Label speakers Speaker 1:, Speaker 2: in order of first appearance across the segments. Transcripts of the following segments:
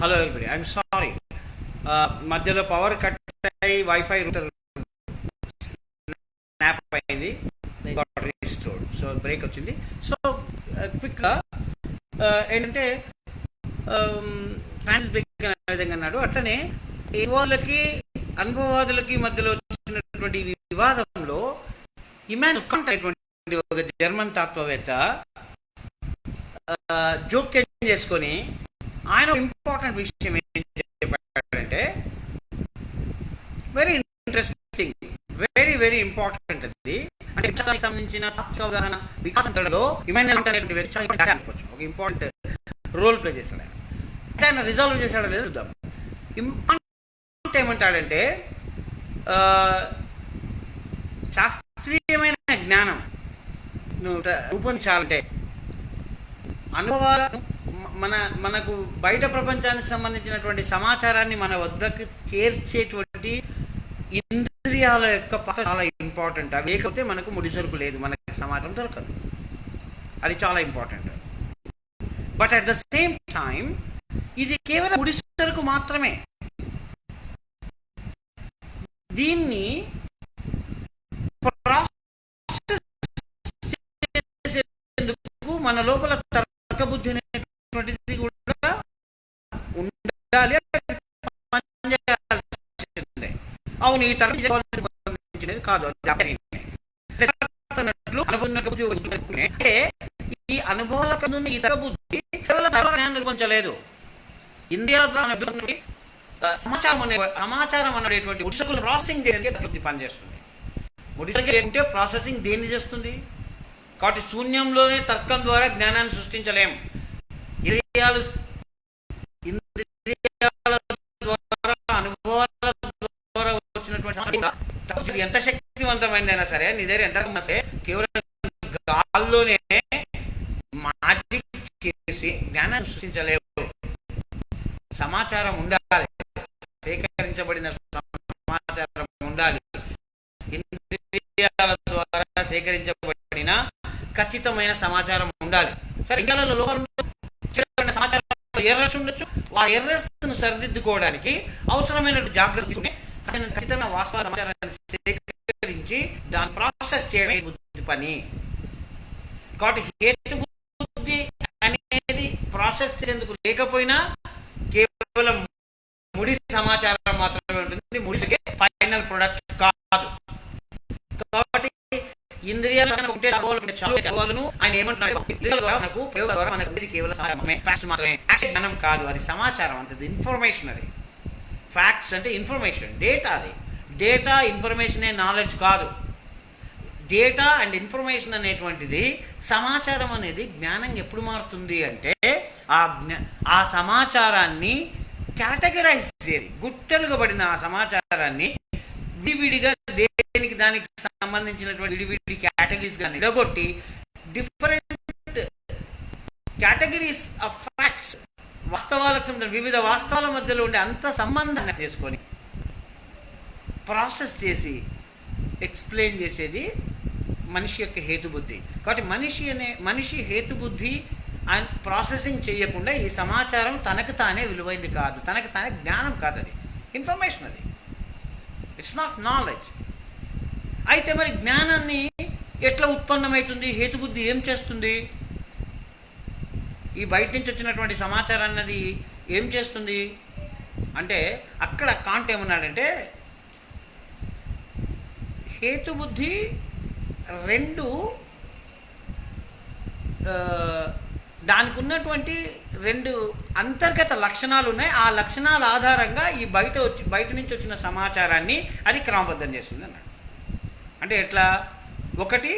Speaker 1: Hello everybody, I'm sorry. మధ్యలో power cut అయ్యి wifi router snap అయింది. రీస్టోర్డ్, సో బ్రేక్ వచ్చింది. సో క్విక్గా ఏంటంటే ఫ్రాన్సిస్ బేకన్ అనే విధంగా అన్నాడు. అట్లనే వాళ్ళకి అనుభవవాదులకి మధ్యలో వచ్చినటువంటి వివాదంలో ఇమాన్యుయల్ కాంట్ అనేటువంటి ఒక జర్మన్ తత్వవేత్త జోక్యం చేసుకొని ఆయన ఇంపార్టెంట్ విషయం ఏం చెప్పాడంటే, very interesting, very very important. అది అంటే సంబంధించిన అవగాహన వికాసం తడలో ఇమాన్యుయల్ అనేటువంటి వ్యక్తి ఒక ఇంపార్టెంట్ రోల్ ప్లే చేశాడు. ఆయన రిజాల్వ్ చేశాడో లేదో చూద్దాం. ఇంపార్టెంట్ ఏమంటాడంటే, శాస్త్రీయమైన జ్ఞానం రూపొందించాలంటే అనుభవాలను మనకు బయట ప్రపంచానికి సంబంధించినటువంటి సమాచారాన్ని మన వద్దకు చేర్చేటువంటి ఇంద్రియాల యొక్క పాత్ర చాలా ఇంపార్టెంట్. అవి లేకపోతే మనకు ముడిసరుకు లేదు, మనకి సమాచారం దొరకదు. అది చాలా important. But at the same time ఇది కేవలం ముడిసరుకు మాత్రమే. దీన్ని చేసేందుకు మన లోపల తర్కబుద్ధి అనేటువంటిది కూడా ఉండాలి. అవును, ఈ తర్కించినది కాదు. అంటే ఈ అనుభవాల ఈ తర్కబుద్ధి కేవలం నిర్మించలేదు. ఇండియా సమాచారం అనేటువంటి ముడిసరుకులు ప్రాసెసింగ్ చేయడానికి తర్కబుద్ధి పనిచేస్తుంది. ముడిసరుకు లేకుంటే ప్రాసెసింగ్ దేన్ని చేస్తుంది? కాబట్టి శూన్యంలోనే తర్కం ద్వారా జ్ఞానాన్ని సృష్టించలేం. ఇంద్రియాల ద్వారా అనుభవాల ద్వారా వచ్చినటువంటి ఎంత శక్తివంతమైందైనా సరే, నీ దగ్గర ఎంత సరే కేవలం గాల్లోనే మ్యాజిక్ చేసి జ్ఞానాన్ని సృష్టించలేవు. సమాచారం ఉండాలి, సేకరించబడిన సమాచారం ఉండాలి. ఇంద్రియాల ద్వారా సేకరించబడిన ఖచ్చితమైన సమాచారం ఉండాలి. సరే, ఇండియాలో లోకల్ సమాచారంలో ఎర్రర్స్ ఉండొచ్చు. ఆ ఎర్రర్స్ ను సరిదిద్దుకోవడానికి అవసరమైన జాగ్రత్త తీసుకుని ఖచ్చితమైన వాస్తవ సమాచారాన్ని సేకరించి దాన్ని ప్రాసెస్ చేయడం బుద్ధి పని. కాబట్టి హేతు బుద్ధి అనేది ప్రాసెస్ చేసేందుకు లేకపోయినా కేవలం ముడి సమాచారం మాత్రమే ఉంటుంది. ముడికే ఫైనల్ ప్రొడక్ట్ కాదు. కాబట్టి ఇంద్రియాలు ఆయన ఏమంటున్నాడు, జ్ఞానం కాదు, అది సమాచారం. అంతే, ఇన్ఫర్మేషన్. అది ఫ్యాక్ట్స్ అంటే ఇన్ఫర్మేషన్, డేటా. అది డేటా, ఇన్ఫర్మేషన్ నాలెడ్జ్ కాదు. డేటా అండ్ ఇన్ఫర్మేషన్ అనేటువంటిది సమాచారం అనేది జ్ఞానం ఎప్పుడు మారుతుంది అంటే ఆ సమాచారాన్ని కేటగరైజ్ చేయాలి. గుట్టలుగా పడిన ఆ సమాచారాన్ని విడివిడిగా దేనికి దానికి సంబంధించినటువంటి విడివిడి కేటగిరీస్ గా నిలగొట్టి డిఫరెంట్ కేటగిరీస్ ఆఫ్ ఫ్యాక్ట్స్, వాస్తవాలకు సంబంధించిన వివిధ వాస్తవాల మధ్యలో ఉండే అంత సంబంధాన్ని చేసుకొని ప్రాసెస్ చేసి ఎక్స్ప్లెయిన్ చేసేది మనిషి యొక్క హేతుబుద్ధి. కాబట్టి మనిషి హేతుబుద్ధి అండ్ ప్రాసెసింగ్ చేయకుండా ఈ సమాచారం తనకు తానే విలువైంది కాదు, తనకు తానే జ్ఞానం కాదు, అది ఇన్ఫర్మేషన్. అది ఇట్స్ నాట్ నాలెడ్జ్. అయితే మరి జ్ఞానాన్ని ఎట్లా ఉత్పన్నమవుతుంది? హేతుబుద్ధి ఏం చేస్తుంది? ఈ బయట నుంచి వచ్చినటువంటి సమాచారాన్ని అది ఏం చేస్తుంది అంటే, అక్కడ కాంట్ ఏమన్నాడంటే, హేతుబుద్ధి రెండు దానికి ఉన్నటువంటి రెండు అంతర్గత లక్షణాలు ఉన్నాయి. ఆ లక్షణాల ఆధారంగా ఈ బయట నుంచి వచ్చిన సమాచారాన్ని అది క్రమబద్ధం చేస్తుంది అన్నాడు. అంటే ఎట్లా? ఒకటి,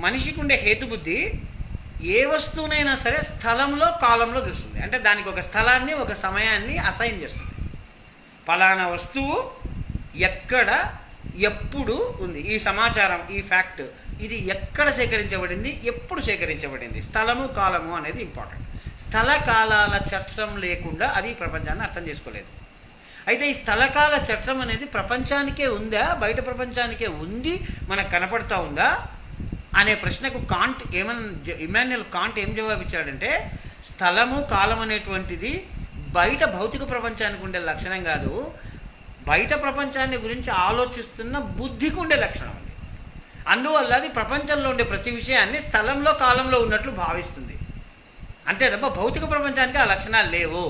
Speaker 1: మనిషికి ఉండే హేతుబుద్ధి ఏ వస్తువునైనా సరే స్థలంలో కాలంలో చూస్తుంది. అంటే దానికి ఒక స్థలాన్ని ఒక సమయాన్ని అసైన్ చేస్తుంది. ఫలానా వస్తువు ఎక్కడ ఎప్పుడు ఉంది, ఈ సమాచారం, ఈ ఫ్యాక్ట్ ఇది ఎక్కడ సేకరించబడింది, ఎప్పుడు సేకరించబడింది. స్థలము కాలము అనేది ఇంపార్టెంట్. స్థల కాలాల చట్టం లేకుండా అది ప్రపంచాన్ని అర్థం చేసుకోలేదు. అయితే ఈ స్థలకాల చట్టం అనేది ప్రపంచానికే ఉందా, బయట ప్రపంచానికే ఉంది, మనకు కనపడతా ఉందా అనే ప్రశ్నకు ఇమాన్యుయల్ కాంట్ ఏం జవాబు ఇచ్చాడంటే, స్థలము కాలం అనేటువంటిది బయట భౌతిక ప్రపంచానికి ఉండే లక్షణం కాదు, బయట ప్రపంచాన్ని గురించి ఆలోచిస్తున్న బుద్ధికి ఉండే లక్షణం అది. అందువల్ల అది ప్రపంచంలో ఉండే ప్రతి విషయాన్ని స్థలంలో కాలంలో ఉన్నట్లు భావిస్తుంది. అంతే తప్ప భౌతిక ప్రపంచానికి ఆ లక్షణాలు లేవు.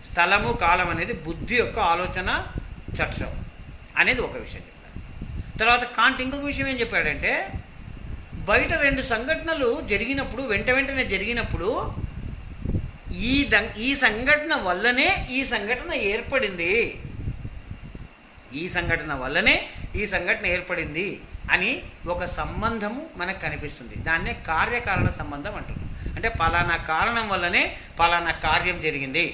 Speaker 1: స్థలము కాలం అనేది బుద్ధి యొక్క ఆలోచన చక్షం అనేది ఒక విషయం చెప్పాడు. తర్వాత కాంట్ ఇంకొక విషయం ఏం చెప్పాడంటే, బయట రెండు సంఘటనలు జరిగినప్పుడు వెంటనే జరిగినప్పుడు ఈ సంఘటన వల్లనే ఈ సంఘటన ఏర్పడింది, ఈ సంఘటన వల్లనే ఈ సంఘటన ఏర్పడింది అని ఒక సంబంధము మనకు కనిపిస్తుంది. దాన్నే కార్యకారణ సంబంధం అంటున్నాం. అంటే పలానా కారణం వల్లనే పలానా కార్యం జరిగింది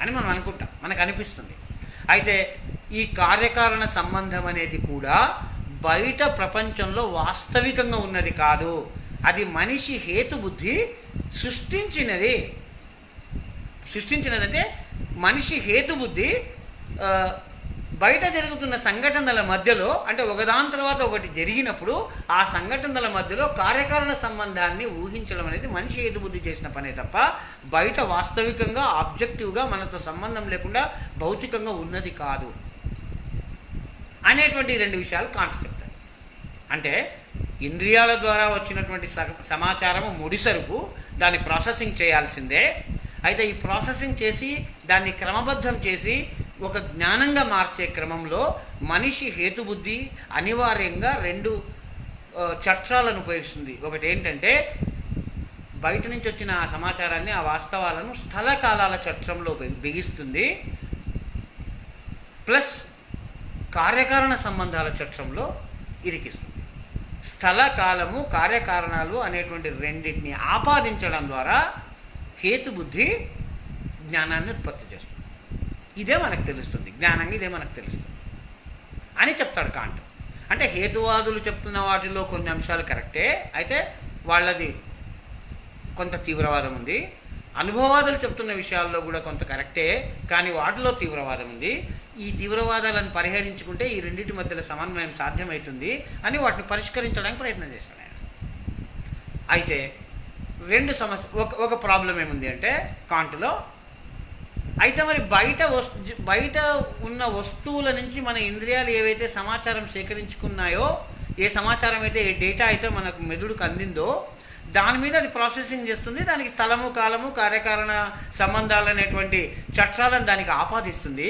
Speaker 1: అని మనం అనుకుంటాం, మనకు అనిపిస్తుంది. అయితే ఈ కార్యకారణ సంబంధం అనేది కూడా బయట ప్రపంచంలో వాస్తవికంగా ఉన్నది కాదు, అది మనిషి హేతుబుద్ధి సృష్టించినది. సృష్టించినదంటే మనిషి హేతుబుద్ధి బయట జరుగుతున్న సంఘటనల మధ్యలో, అంటే ఒకదాని తర్వాత ఒకటి జరిగినప్పుడు ఆ సంఘటనల మధ్యలో కార్యకారణ సంబంధాన్ని ఊహించడం అనేది మనిషి హేతుబుద్ధి చేసిన పనే తప్ప బయట వాస్తవికంగా ఆబ్జెక్టివ్గా మనతో సంబంధం లేకుండా భౌతికంగా ఉన్నది కాదు అనేటువంటి రెండు విషయాలు కాంట్ చెప్తారు. అంటే ఇంద్రియాల ద్వారా వచ్చినటువంటి సమాచారము ముడిసరుకు, దాన్ని ప్రాసెసింగ్ చేయాల్సిందే. అయితే ఈ ప్రాసెసింగ్ చేసి దాన్ని క్రమబద్ధం చేసి ఒక జ్ఞానంగా మార్చే క్రమంలో మనిషి హేతుబుద్ధి అనివార్యంగా రెండు చట్టాలను ఉపయోగిస్తుంది. ఒకటి ఏంటంటే బయట నుంచి వచ్చిన ఆ సమాచారాన్ని, ఆ వాస్తవాలను స్థల కాలాల చట్రంలో బిగిస్తుంది, ప్లస్ కార్యకారణ సంబంధాల చట్రంలో ఇరికిస్తుంది. స్థల కాలము కార్యకారణాలు అనేటువంటి రెండింటిని ఆపాదించడం ద్వారా హేతుబుద్ధి జ్ఞానాన్ని ఉత్పత్తి చేస్తుంది. ఇదే మనకు తెలుస్తుంది, జ్ఞానంగా ఇదే మనకు తెలుస్తుంది అని చెప్తాడు కాంట్. అంటే హేతువాదులు చెప్తున్న వాటిలో కొన్ని అంశాలు కరెక్టే, అయితే వాళ్ళది కొంత తీవ్రవాదం ఉంది. అనుభవవాదులు చెప్తున్న విషయాల్లో కూడా కొంత కరెక్టే, కానీ వాటిలో తీవ్రవాదం ఉంది. ఈ తీవ్రవాదాలను పరిహరించుకుంటే ఈ రెండింటి మధ్యలో సమన్వయం సాధ్యమవుతుంది అని వాటిని పరిష్కరించడానికి ప్రయత్నం చేశాడు ఆయన. అయితే రెండు సమస్య, ఒక ప్రాబ్లం ఏముంది అంటే కాంట్లో, అయితే మరి బయట ఉన్న వస్తువుల నుంచి మన ఇంద్రియాలు ఏవైతే సమాచారం సేకరించుకున్నాయో, ఏ సమాచారం అయితే, ఏ డేటా అయితే మనకు మెదడుకు అందిందో దాని మీద అది ప్రాసెసింగ్ చేస్తుంది. దానికి స్థలము కాలము కార్యకారణ సంబంధాలు అనేటువంటి చట్టాలను దానికి ఆపాదిస్తుంది.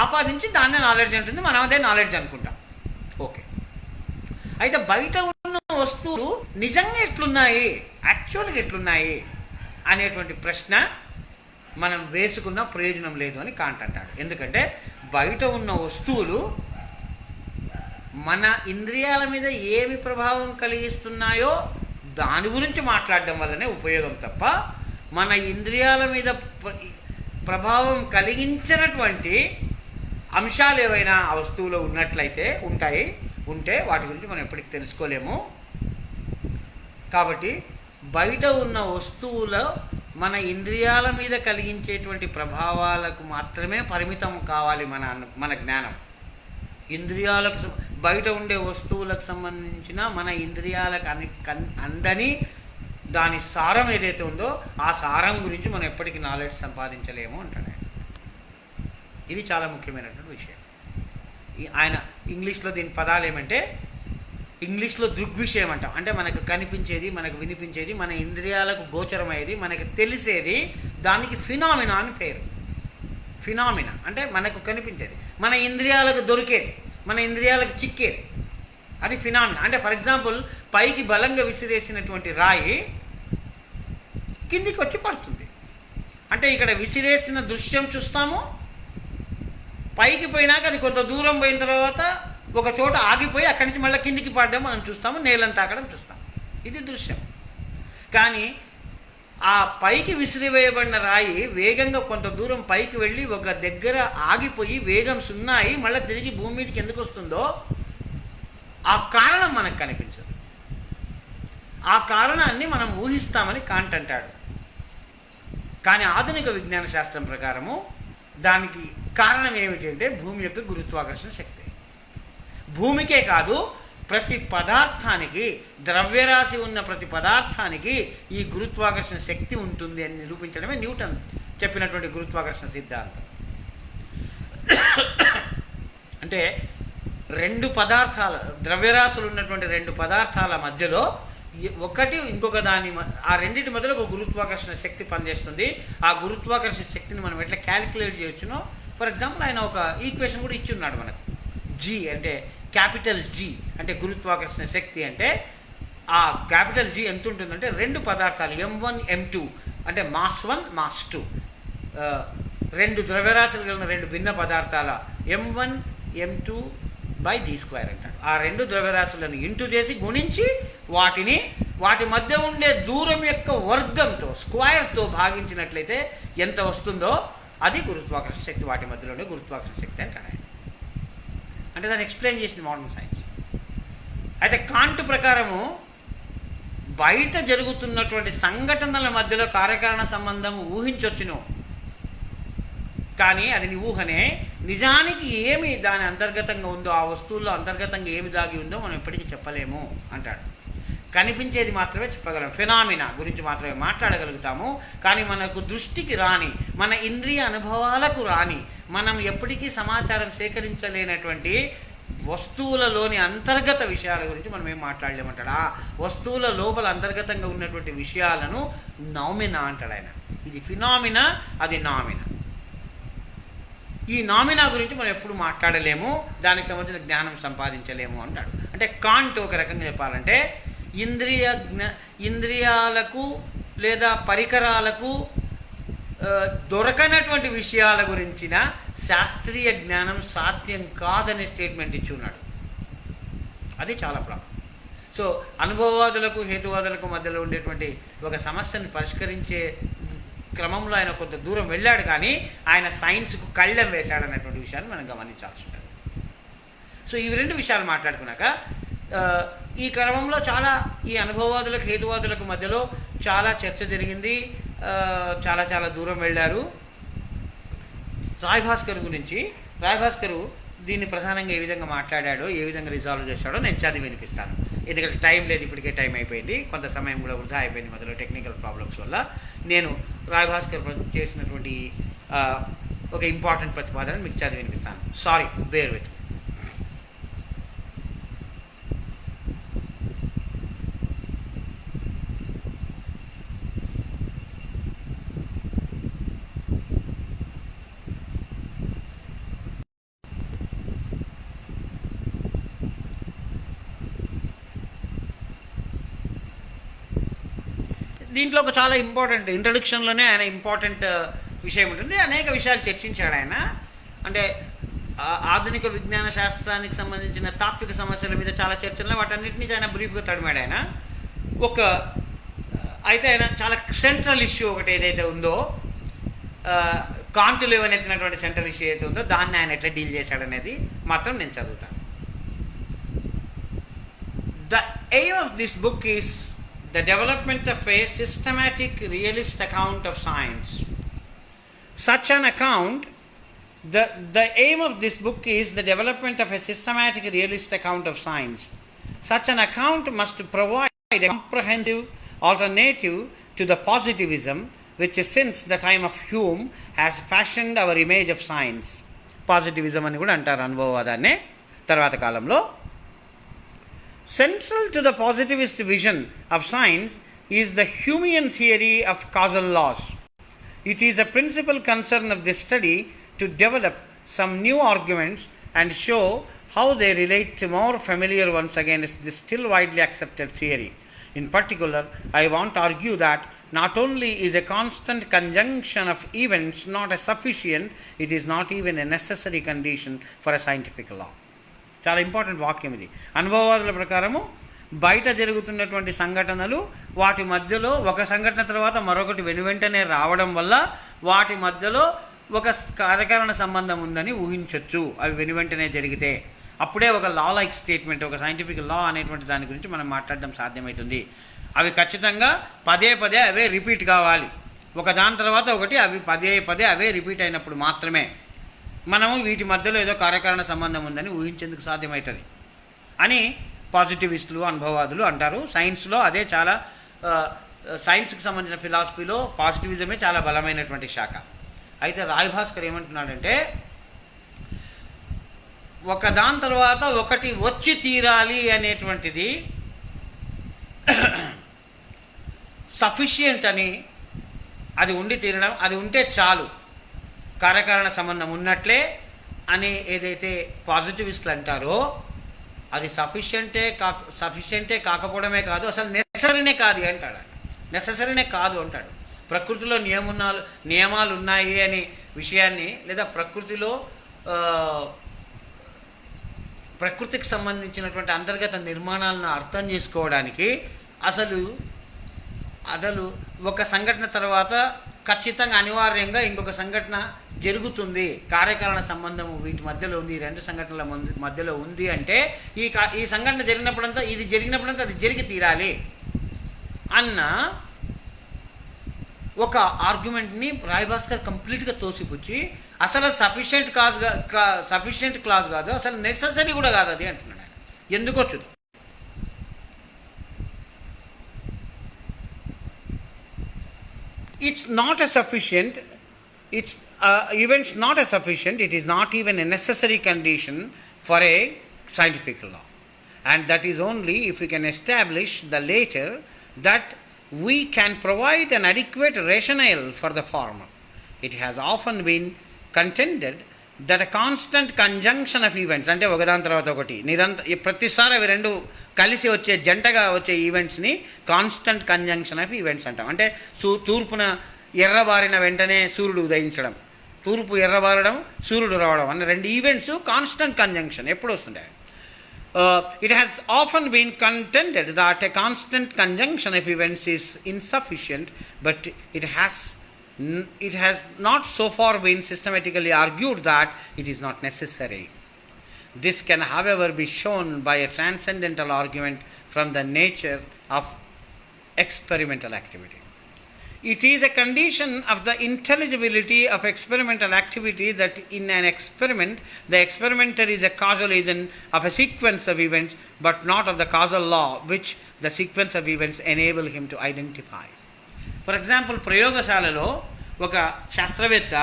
Speaker 1: ఆపాదించి దాన్నే నాలెడ్జ్ అంటుంది, మనం అదే నాలెడ్జ్ అనుకుంటాం. ఓకే, అయితే బయట ఉన్న వస్తువులు నిజంగా ఎట్లున్నాయి, యాక్చువల్గా ఎట్లున్నాయి అనేటువంటి ప్రశ్న మనం వేసుకున్న ప్రయోజనం లేదు అని కాంట్ అంటాడు. ఎందుకంటే బయట ఉన్న వస్తువులు మన ఇంద్రియాల మీద ఏమి ప్రభావం కలిగిస్తున్నాయో దాని గురించి మాట్లాడడం వల్లనే ఉపయోగం తప్ప, మన ఇంద్రియాల మీద ప్రభావం కలిగించినటువంటి అంశాలు ఏవైనా ఆ వస్తువులో ఉన్నట్లయితే ఉంటే వాటి గురించి మనం ఎప్పటికీ తెలుసుకోలేము. కాబట్టి బయట ఉన్న వస్తువులో మన ఇంద్రియాల మీద కలిగించేటువంటి ప్రభావాలకు మాత్రమే పరిమితం కావాలి మన జ్ఞానం. ఇంద్రియాలకు బయట ఉండే వస్తువులకు సంబంధించిన మన ఇంద్రియాలకు అందని దాని సారం ఏదైతే ఉందో ఆ సారం గురించి మనం ఎప్పటికీ నాలెడ్జ్ సంపాదించలేము అంటాడు. ఇది చాలా ముఖ్యమైనటువంటి విషయం. ఆయన ఇంగ్లీష్లో దీని పదాలు ఏమంటే, ఇంగ్లీష్లో దృగ్విషయం అంటాం. అంటే మనకు కనిపించేది, మనకు వినిపించేది, మన ఇంద్రియాలకు గోచరమయ్యేది, మనకు తెలిసేది, దానికి ఫినామినా అని పేరు. ఫినామినా అంటే మనకు కనిపించేది, మన ఇంద్రియాలకు దొరికేది, మన ఇంద్రియాలకు చిక్కేది, అది ఫినామినా. అంటే ఫర్ ఎగ్జాంపుల్ పైకి బలంగా విసిరేసినటువంటి రాయి కిందికి వచ్చి పడుతుంది. అంటే ఇక్కడ విసిరేసిన దృశ్యం చూస్తాము, పైకి పోయినాక అది కొంత దూరం పోయిన తర్వాత ఒక చోట ఆగిపోయి అక్కడి నుంచి మళ్ళీ కిందికి పడడం మనం చూస్తాము, నేలను తాకడం చూస్తాం. ఇది దృశ్యం. కానీ ఆ పైకి విసిరివేయబడిన రాయి వేగంగా కొంత దూరం పైకి వెళ్ళి ఒక దగ్గర ఆగిపోయి వేగం సున్నా అయి మళ్ళీ తిరిగి భూమి మీదకి ఎందుకు వస్తుందో ఆ కారణం మనకు కనిపించదు. ఆ కారణాన్ని మనం ఊహిస్తామని కాంట్ అంటాడు. కానీ ఆధునిక విజ్ఞాన శాస్త్రం ప్రకారము దానికి కారణం ఏమిటంటే భూమి యొక్క గురుత్వాకర్షణ శక్తి. భూమికే కాదు, ప్రతి పదార్థానికి, ద్రవ్యరాశి ఉన్న ప్రతి పదార్థానికి ఈ గురుత్వాకర్షణ శక్తి ఉంటుంది అని నిరూపించడమే న్యూటన్ చెప్పినటువంటి గురుత్వాకర్షణ సిద్ధాంతం. అంటే రెండు పదార్థాల, ద్రవ్యరాశులు ఉన్నటువంటి రెండు పదార్థాల మధ్యలో ఒకటి ఇంకొక ఆ రెండింటి మధ్యలో ఒక గురుత్వాకర్షణ శక్తి పనిచేస్తుంది. ఆ గురుత్వాకర్షణ శక్తిని మనం ఎట్లా క్యాలిక్యులేట్ చేయొచ్చునో, ఫర్ ఎగ్జాంపుల్ ఆయన ఒక ఈక్వేషన్ కూడా ఇచ్చి ఉన్నాడు మనకు. జీ అంటే క్యాపిటల్ జీ అంటే గురుత్వాకర్షణ శక్తి అంటే ఆ క్యాపిటల్ జీ ఎంత ఉంటుందంటే రెండు పదార్థాలు M1 M2 అంటే మాస్ 1 మాస్ 2, రెండు ద్రవ్యరాశులు కలిగిన రెండు భిన్న పదార్థాల M1 M2 బై d² అంటాడు. ఆ రెండు ద్రవ్యరాశులను ఇంటూ చేసి గుణించి వాటి మధ్య ఉండే దూరం యొక్క వర్గంతో, స్క్వేర్తో భాగించినట్లయితే ఎంత వస్తుందో అది గురుత్వాకర్షణ శక్తి, వాటి మధ్యలో ఉండే గురుత్వాకర్షణ శక్తి అంటాడు ఆయన. అంటే దాన్ని ఎక్స్ప్లెయిన్ చేసింది మోడర్న్ సైన్స్. అయితే కాంట్ ప్రకారము బయట జరుగుతున్నటువంటి సంఘటనల మధ్యలో కార్యకారణ సంబంధం ఊహించవచ్చును, కానీ అది నీ ఊహనే. నిజానికి ఏమి దాని అంతర్గతంగా ఉందో, ఆ వస్తువుల్లో అంతర్గతంగా ఏమి దాగి ఉందో మనం ఎప్పటికీ చెప్పలేము అంటాడు. కనిపించేది మాత్రమే చెప్పగలం, ఫినామినా గురించి మాత్రమే మాట్లాడగలుగుతాము. కానీ మనకు దృష్టికి రాని, మన ఇంద్రియ అనుభవాలకు రాని, మనం ఎప్పటికీ సమాచారం సేకరించలేనటువంటి వస్తువులలోని అంతర్గత విషయాల గురించి మనం ఏం మాట్లాడలేమంటాడు. ఆ వస్తువుల లోపల అంతర్గతంగా ఉన్నటువంటి విషయాలను నామినా అంటాడు ఆయన. ఇది ఫినామినా, అది నామినా. ఈ నామినా గురించి మనం ఎప్పుడు మాట్లాడలేము, దానికి సంబంధించిన జ్ఞానం సంపాదించలేము అంటాడు. అంటే కాంట్ ఒక రకంగా చెప్పాలంటే ఇంద్రియాలకు లేదా పరికరాలకు దొరకనటువంటి విషయాల గురించిన శాస్త్రీయ జ్ఞానం సాధ్యం కాదనే స్టేట్మెంట్ ఇచ్చి ఉన్నాడు. అది చాలా ప్రాబ్లం. సో అనుభవవాదులకు హేతువాదులకు మధ్యలో ఉండేటువంటి ఒక సమస్యను పరిష్కరించే క్రమంలో ఆయన కొంత దూరం వెళ్ళాడు, కానీ ఆయన సైన్స్కు కళ్ళెం వేశాడు అన్నటువంటి విషయాన్ని మనం గమనించాల్సి ఉంటుంది. సో ఈ రెండు విషయాలు మాట్లాడుకున్నాక ఈ క్రమంలో ఈ అనుభవవాదులకు హేతువాదులకు మధ్యలో చాలా చర్చ జరిగింది, చాలా దూరం వెళ్ళారు. రాయ్ భాస్కర్ గురించి, రాయ్ భాస్కర్ దీన్ని ప్రధానంగా ఏ విధంగా మాట్లాడాడో, ఏ విధంగా రిజాల్వ్ చేశాడో నేను చదివి వినిపిస్తాను. ఎందుకంటే టైం లేదు, ఇప్పటికే టైం అయిపోయింది, కొంత సమయం కూడా వృధా అయిపోయింది మధ్యలో టెక్నికల్ ప్రాబ్లమ్స్ వల్ల. నేను రాయ్ భాస్కర్ చేసినటువంటి ఒక ఇంపార్టెంట్ ప్రతిపాదన మీకు చదివి వినిపిస్తాను. Sorry, bear with. దీంట్లో ఒక చాలా ఇంపార్టెంట్ ఇంట్రడక్షన్లోనే ఆయన ఇంపార్టెంట్ విషయం ఉంటుంది. అనేక విషయాలు చర్చించాడు ఆయన. అంటే ఆధునిక విజ్ఞాన శాస్త్రానికి సంబంధించిన తాత్విక సమస్యల మీద చాలా చర్చలు, వాటన్నిటినీ ఆయన బ్రీఫ్గా తడిమాడు ఆయన. అయితే ఆయన చాలా సెంట్రల్ ఇష్యూ ఒకటి ఏదైతే ఉందో, కాంట్ లేవనెత్తినటువంటి సెంట్రల్ ఇష్యూ ఏదైతే ఉందో దాన్ని ఆయన ఎట్లా డీల్ చేశాడనేది మాత్రం నేను చదువుతాను. The aim of this book is the development of a systematic realist account of science. Such an account, the aim of this book is the development of a systematic realist account of science. Such an account must provide a comprehensive alternative to the positivism which since the time of Hume has fashioned our image of science. Positivism అని కూడా అంటారు అనుభవవాదాన్ని తర్వాత కాలంలో. Central to the positivist vision of science is the Humean theory of causal laws. It is a principal concern of this study to develop some new arguments and show how they relate to more familiar ones against this still widely accepted theory. In particular, I want to argue that not only is a constant conjunction of events not a sufficient, it is not even a necessary condition for a scientific law. చాలా important వాక్యం ఇది. అనుభవవాదుల ప్రకారము బయట జరుగుతున్నటువంటి సంఘటనలు, వాటి మధ్యలో ఒక సంఘటన తర్వాత మరొకటి వెనువెంటనే రావడం వల్ల వాటి మధ్యలో ఒక కార్యకారణ సంబంధం ఉందని ఊహించవచ్చు. అవి వెనువెంటనే జరిగితే అప్పుడే ఒక లా లైక్ స్టేట్మెంట్, ఒక సైంటిఫిక్ లా అనేటువంటి దాని గురించి మనం మాట్లాడడం సాధ్యమవుతుంది. అవి ఖచ్చితంగా పదే అవే రిపీట్ కావాలి, ఒక దాని తర్వాత ఒకటి అవి పదే అవే రిపీట్ అయినప్పుడు మాత్రమే మనము వీటి మధ్యలో ఏదో కార్యకారణ సంబంధం ఉందని ఊహించేందుకు సాధ్యమవుతుంది అని పాజిటివిస్టులు అనుభవాదులు అంటారు. సైన్స్లో అదే చాలా సైన్స్కి సంబంధించిన ఫిలాసఫీలో పాజిటివిజమే చాలా బలమైనటువంటి శాఖ. అయితే రాయ్ భాస్కర్ ఏమంటున్నాడంటే ఒకదాని తర్వాత ఒకటి వచ్చి తీరాలి అనేటువంటిది సఫిషియంట్ అని, అది ఉండి తీరడం, అది ఉంటే చాలు, కార్యకారణ సంబంధం ఉన్నట్లే అని ఏదైతే పాజిటివిస్టులు అంటారో అది సఫిషియంటే కాకపోవడమే కాదు, అసలు నెససరీనే కాదు అంటాడు. నెససరీనే కాదు అంటాడు. ప్రకృతిలో నియమాలు ఉన్నాయి అనే విషయాన్ని, లేదా ప్రకృతికి సంబంధించినటువంటి అంతర్గత నిర్మాణాలను అర్థం చేసుకోవడానికి అసలు ఒక సంఘటన తర్వాత ఖచ్చితంగా అనివార్యంగా ఇంకొక సంఘటన జరుగుతుంది, కార్యకారణ సంబంధము వీటి మధ్యలో ఉంది, ఈ రెండు సంఘటనల మధ్యలో ఉంది అంటే ఈ సంఘటన జరిగినప్పుడంతా ఇది జరిగినప్పుడంతా అది జరిగి తీరాలి అన్న ఒక ఆర్గ్యుమెంట్ని రాయ్ భాస్కర్ కంప్లీట్గా తోసిపుచ్చి అసలు సఫిషియంట్ క్లాజ్ కాదు, అసలు నెససరీ కూడా కాదు అది అంటున్నాడు ఆయన. ఎందుకో చూద్దాం. It's not a sufficient, events not a sufficient, it is not even a necessary condition for a scientific law. And that is only if we can establish the later that we can provide an adequate rationale for the former. It has often been contended that a constant conjunction of events, అంటే ఒకదాని తర్వాత ఒకటి ప్రతిసారి అవి రెండు కలిసి వచ్చే జంటగా వచ్చే ఈవెంట్స్ని కాన్స్టెంట్ కంజంక్షన్ ఆఫ్ ఈవెంట్స్ అంటాం. అంటే తూర్పున ఎర్రబారిన వెంటనే సూర్యుడు ఉదయించడం, తూర్పు ఎర్రబారడం, సూర్యుడు రావడం అన్న రెండు ఈవెంట్స్ కాన్స్టెంట్ కంజంక్షన్ ఎప్పుడు వస్తుంటాయి. It has often been contended that a constant conjunction of events is insufficient, but it has not so far been systematically argued that it is not necessary. This can, however, be shown by a transcendental argument from the nature of experimental activity. It is a condition of the intelligibility of experimental activity that in an experiment, the experimenter is a causal agent of a sequence of events, but not of the causal law which the sequence of events enable him to identify. For example, ప్రయోగశాలలో ఒక శాస్త్రవేత్త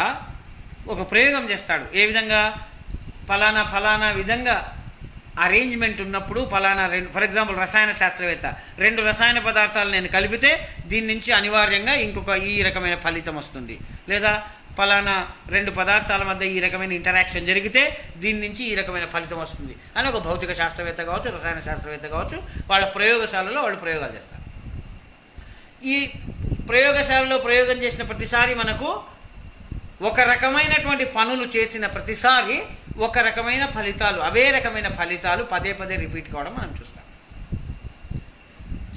Speaker 1: ఒక ప్రయోగం చేస్తాడు. ఏ విధంగా? ఫలానా విధంగా arrangement ఉన్నప్పుడు ఫర్ ఎగ్జాంపుల్ రసాయన శాస్త్రవేత్త రెండు రసాయన పదార్థాలు నేను కలిపితే దీని నుంచి అనివార్యంగా ఈ రకమైన ఫలితం వస్తుంది, లేదా ఫలానా రెండు పదార్థాల మధ్య ఈ రకమైన ఇంటరాక్షన్ జరిగితే దీని నుంచి ఈ రకమైన ఫలితం వస్తుంది అని ఒక భౌతిక శాస్త్రవేత్త కావచ్చు, రసాయన శాస్త్రవేత్త కావచ్చు, వాళ్ళ ప్రయోగశాలలో వాళ్ళు ప్రయోగాలు చేస్తారు. ఈ ప్రయోగశాలలో ప్రయోగం చేసిన ప్రతిసారి మనకు ఒక రకమైనటువంటి పనులు చేసిన ప్రతిసారి ఒక రకమైన ఫలితాలు, అవే రకమైన ఫలితాలు పదే రిపీట్ కావడం మనం చూస్తాం.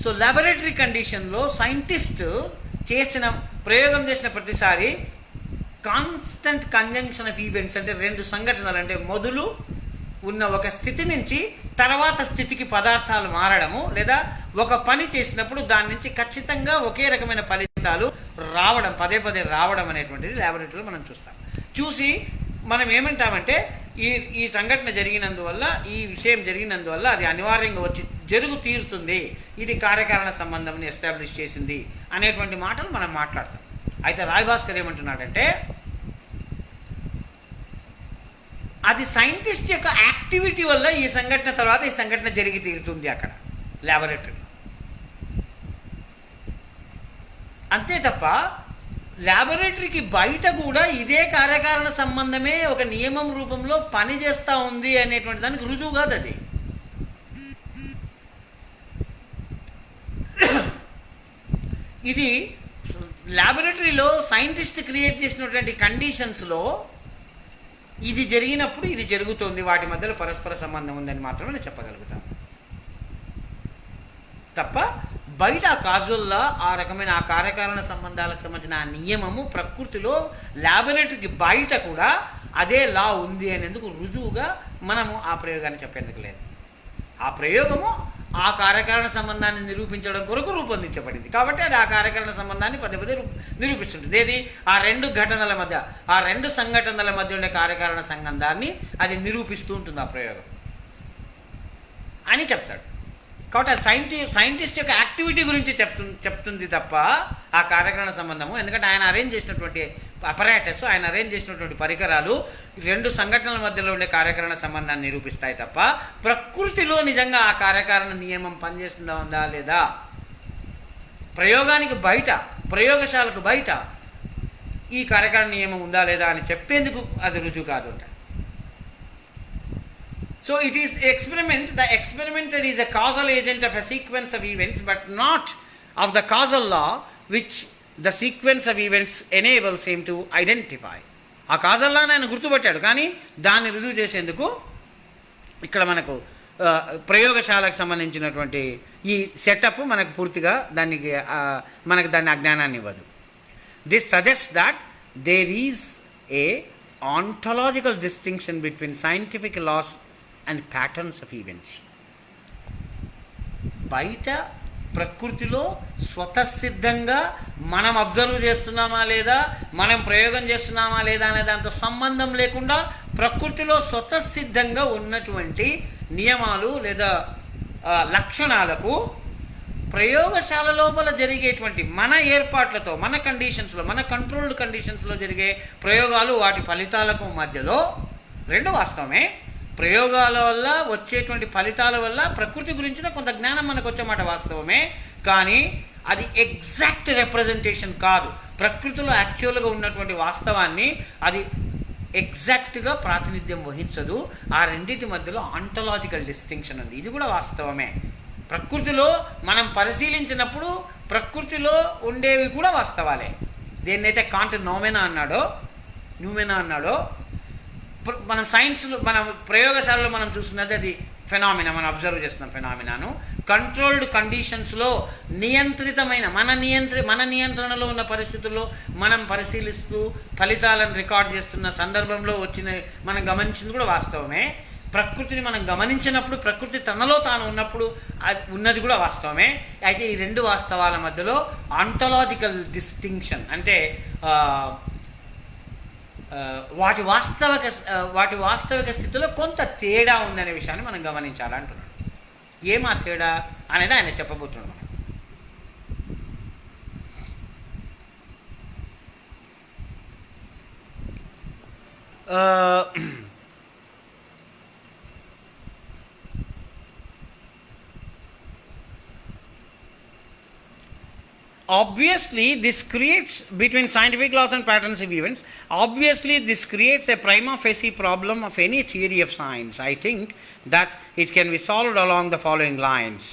Speaker 1: సో ల్యాబొరేటరీ కండిషన్లో సైంటిస్ట్ ప్రయోగం చేసిన ప్రతిసారి కాన్స్టెంట్ కంజంక్షన్ ఆఫ్ ఈవెంట్స్, అంటే రెండు సంఘటనలు, అంటే మొదలు ఉన్న ఒక స్థితి నుంచి తర్వాత స్థితికి పదార్థాలు మారడము, లేదా ఒక పని చేసినప్పుడు దాని నుంచి ఖచ్చితంగా ఒకే రకమైన ఫలితాలు రావడం, పదే రావడం అనేటువంటిది ల్యాబొరేటరీలో మనం చూస్తాం. చూసి మనం ఏమంటామంటే ఈ సంఘటన జరిగినందువల్ల, ఈ విషయం జరిగినందువల్ల అది అనివార్యంగా వచ్చి జరుగు తీరుతుంది, ఇది కార్యకారణ సంబంధంని ఎస్టాబ్లిష్ చేసింది అనేటువంటి మాటలు మనం మాట్లాడతాం. అయితే రాయ్ భాస్కర్ ఏమంటున్నాడంటే అది సైంటిస్ట్ యొక్క యాక్టివిటీ వల్ల ఈ సంఘటన తర్వాత ఈ సంఘటన జరిగి తీరుతుంది అక్కడ ల్యాబొరేటరీలో. అంతే తప్ప ల్యాబొరేటరీకి బయట కూడా ఇదే కార్యకారణ సంబంధమే ఒక నియమం రూపంలో పనిచేస్తూ ఉంది అనేటువంటి దానికి రుజువు కాదు అది. ఇది ల్యాబొరేటరీలో సైంటిస్ట్ క్రియేట్ చేసినటువంటి కండిషన్స్లో ఇది జరిగినప్పుడు ఇది జరుగుతుంది, వాటి మధ్యలో పరస్పర సంబంధం ఉందని మాత్రమే నేను చెప్పగలుగుతాను తప్ప బయట కాజుల్లా ఆ రకమైన ఆ కార్యకారణ సంబంధాలకు సంబంధించిన ఆ నియమము ప్రకృతిలో ల్యాబొరేటరీకి బయట కూడా అదే లా ఉంది అనేందుకు రుజువుగా మనము ఆ ప్రయోగాన్ని చెప్పేందుకు లేదు. ఆ ప్రయోగము ఆ కార్యకారణ సంబంధాన్ని నిరూపించడం కొరకు రూపొందించబడింది కాబట్టి అది ఆ కార్యకారణ సంబంధాన్ని పదే నిరూపిస్తుంటుంది. ఏది? ఆ రెండు ఘటనల మధ్య, ఆ రెండు సంఘటనల మధ్య ఉండే కార్యకారణ సంబంధాన్ని అది నిరూపిస్తూ ఉంటుంది ఆ ప్రయోగం అని చెప్తాడు. కాబట్టి సైంటిస్ట్ యొక్క యాక్టివిటీ గురించి చెప్తుంది తప్ప ఆ కార్యకరణ సంబంధము. ఎందుకంటే ఆయన అరేంజ్ చేసినటువంటి అపరాటస్, ఆయన అరేంజ్ చేసినటువంటి పరికరాలు రెండు సంఘటనల మధ్యలో ఉండే కార్యకరణ సంబంధాన్ని నిరూపిస్తాయి తప్ప ప్రకృతిలో నిజంగా ఆ కార్యకారణ నియమం పనిచేస్తుందా లేదా, ప్రయోగానికి బయట, ప్రయోగశాలకు బయట ఈ కార్యకారణ నియమం ఉందా లేదా అని చెప్పేందుకు అది రుజువు కాదు. So it is experiment. The experimenter is a causal agent of a sequence of events, but not of the causal law which the sequence of events enables him to identify. ఆ కాజల్ లా ఆయన గుర్తుపట్టాడు, కానీ దాన్ని రుజువు చేసేందుకు ఇక్కడ మనకు ప్రయోగశాలకు సంబంధించినటువంటి ఈ సెటప్ మనకు పూర్తిగా మనకు దాన్ని అజ్ఞానాన్ని ఇవ్వదు. This suggest that there is a ontological distinction between scientific laws and patterns of events. బయట ప్రకృతిలో స్వతసిద్ధంగా మనం అబ్జర్వ్ చేస్తున్నామా లేదా, మనం ప్రయోగం చేస్తున్నామా లేదా అనే దాంతో సంబంధం లేకుండా ప్రకృతిలో స్వతసిద్ధంగా ఉన్నటువంటి నియమాలు లేదా లక్షణాలకు ప్రయోగశాల లోపల జరిగేటువంటి మన ఏర్పాట్లతో, మన కండిషన్స్లో, మన కంట్రోల్డ్ కండిషన్స్లో జరిగే ప్రయోగాలు వాటి ఫలితాలకు మధ్యలో రెండు వాస్తవమే. ప్రయోగాల వల్ల వచ్చేటువంటి ఫలితాల వల్ల ప్రకృతి గురించిన కొంత జ్ఞానం మనకు వచ్చే మాట వాస్తవమే, కానీ అది ఎగ్జాక్ట్ రిప్రజెంటేషన్ కాదు. ప్రకృతిలో యాక్చువల్గా ఉన్నటువంటి వాస్తవాన్ని అది ఎగ్జాక్ట్గా ప్రాతినిధ్యం వహించదు. ఆ రెండింటి మధ్యలో ఆంటలాజికల్ డిస్టింక్షన్ ఉంది. ఇది కూడా వాస్తవమే. ప్రకృతిలో మనం పరిశీలించినప్పుడు ప్రకృతిలో ఉండేవి కూడా వాస్తవాలే. దేన్నైతే కాంట్ న్యూమెనా అన్నాడో మనం సైన్స్లో, మన ప్రయోగశాలలో మనం చూస్తున్నది అది ఫెనామినా, మనం అబ్జర్వ్ చేస్తున్నాం ఫెనామినాను. కంట్రోల్డ్ కండిషన్స్లో నియంత్రితమైన మన నియంత్రణలో ఉన్న పరిస్థితుల్లో మనం పరిశీలిస్తూ ఫలితాలను రికార్డ్ చేస్తున్న సందర్భంలో మనం గమనించింది కూడా వాస్తవమే. ప్రకృతిని మనం గమనించినప్పుడు, ప్రకృతి తనలో తాను ఉన్నప్పుడు అది ఉన్నది కూడా వాస్తవమే. అయితే ఈ రెండు వాస్తవాల మధ్యలో ఆంటలాజికల్ డిస్టింక్షన్ అంటే వాటి వాస్తవిక స్థితిలో కొంత తేడా ఉందనే విషయాన్ని మనం గమనించాలంటున్నాడు. ఏమా తేడా అనేది ఆయన చెప్పబోతున్నాడు. Obviously, this creates, between scientific laws and patterns of events, obviously this creates a prima facie problem of any theory of science. I think that it can be solved along the following lines.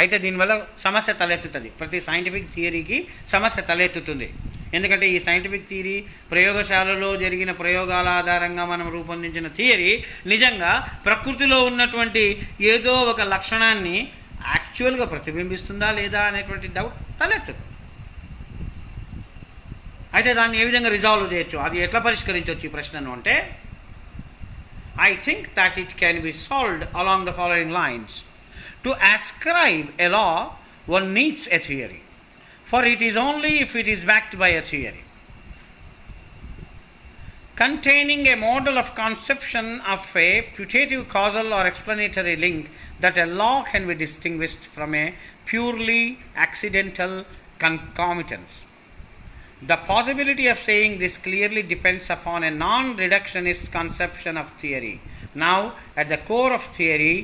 Speaker 1: అయితే దీనివల్ల సమస్య తలెత్తుతుంది. ప్రతి scientific థియరీకి సమస్య తలెత్తుతుంది. ఎందుకంటే ఈ scientific theory, ప్రయోగశాలలో జరిగిన ప్రయోగాల ఆధారంగా మనం రూపొందించిన థియరీ నిజంగా ప్రకృతిలో ఉన్నటువంటి ఏదో ఒక లక్షణాన్ని యాక్చువల్గా ప్రతిబింబిస్తుందా లేదా అనేటువంటి డౌట్ తలెత్తదు. అయితే దాన్ని ఏ విధంగా రిజాల్వ్ చేయొచ్చు, అది ఎట్లా పరిష్కరించవచ్చు ఈ ప్రశ్నను అంటే, I think that it can be solved along the following lines. To ascribe a law, one needs a theory, for it is only if it is backed by a theory containing a model of conception of a putative causal or explanatory link that a law can be distinguished from a purely accidental concomitance. The possibility of saying this clearly depends upon a non-reductionist conception of theory. Now, at the core of theory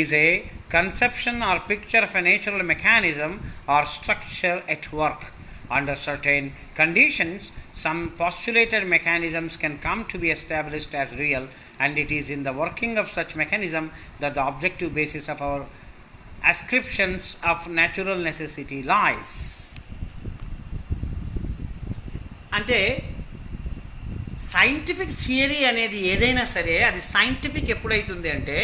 Speaker 1: is a conception or picture of a natural mechanism or structure at work. Under certain conditions, some postulated mechanisms can come to be established as real, and it is in the working of such mechanism that the objective basis of our ascriptions of natural necessity lies. అంటే scientific theory అనేది ఏదైనా సరే అది scientific ఎప్పుడైతుంది అంటే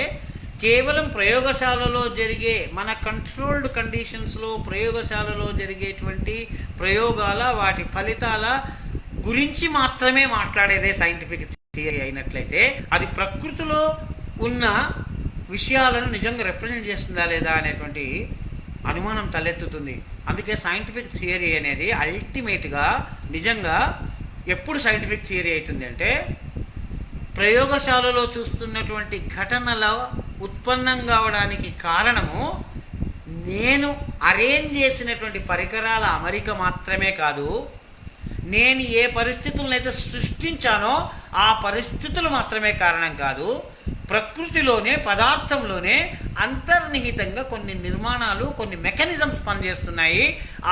Speaker 1: కేవలం ప్రయోగశాలలో జరిగే, మన కంట్రోల్డ్ కండిషన్స్లో ప్రయోగశాలలో జరిగేటువంటి ప్రయోగాల వాటి ఫలితాల గురించి మాత్రమే మాట్లాడేదే సైంటిఫిక్ థియరీ అయినట్లయితే అది ప్రకృతిలో ఉన్న విషయాలను నిజంగా రిప్రజెంట్ చేస్తుందా లేదా అనేటువంటి అనుమానం తలెత్తుతుంది. అందుకే సైంటిఫిక్ థియరీ అనేది అల్టిమేట్గా నిజంగా ఎప్పుడు సైంటిఫిక్ థియరీ అవుతుంది అంటే ప్రయోగశాలలో చూస్తున్నటువంటి ఘటనల ఉత్పన్నం కావడానికి కారణము నేను అరేంజ్ చేసినటువంటి పరికరాల అమరిక మాత్రమే కాదు, నేను ఏ పరిస్థితులను అయితే సృష్టించానో ఆ పరిస్థితులు మాత్రమే కారణం కాదు, ప్రకృతిలోనే పదార్థంలోనే అంతర్నిహితంగా కొన్ని నిర్మాణాలు, కొన్ని మెకానిజమ్స్ పనిచేస్తున్నాయి.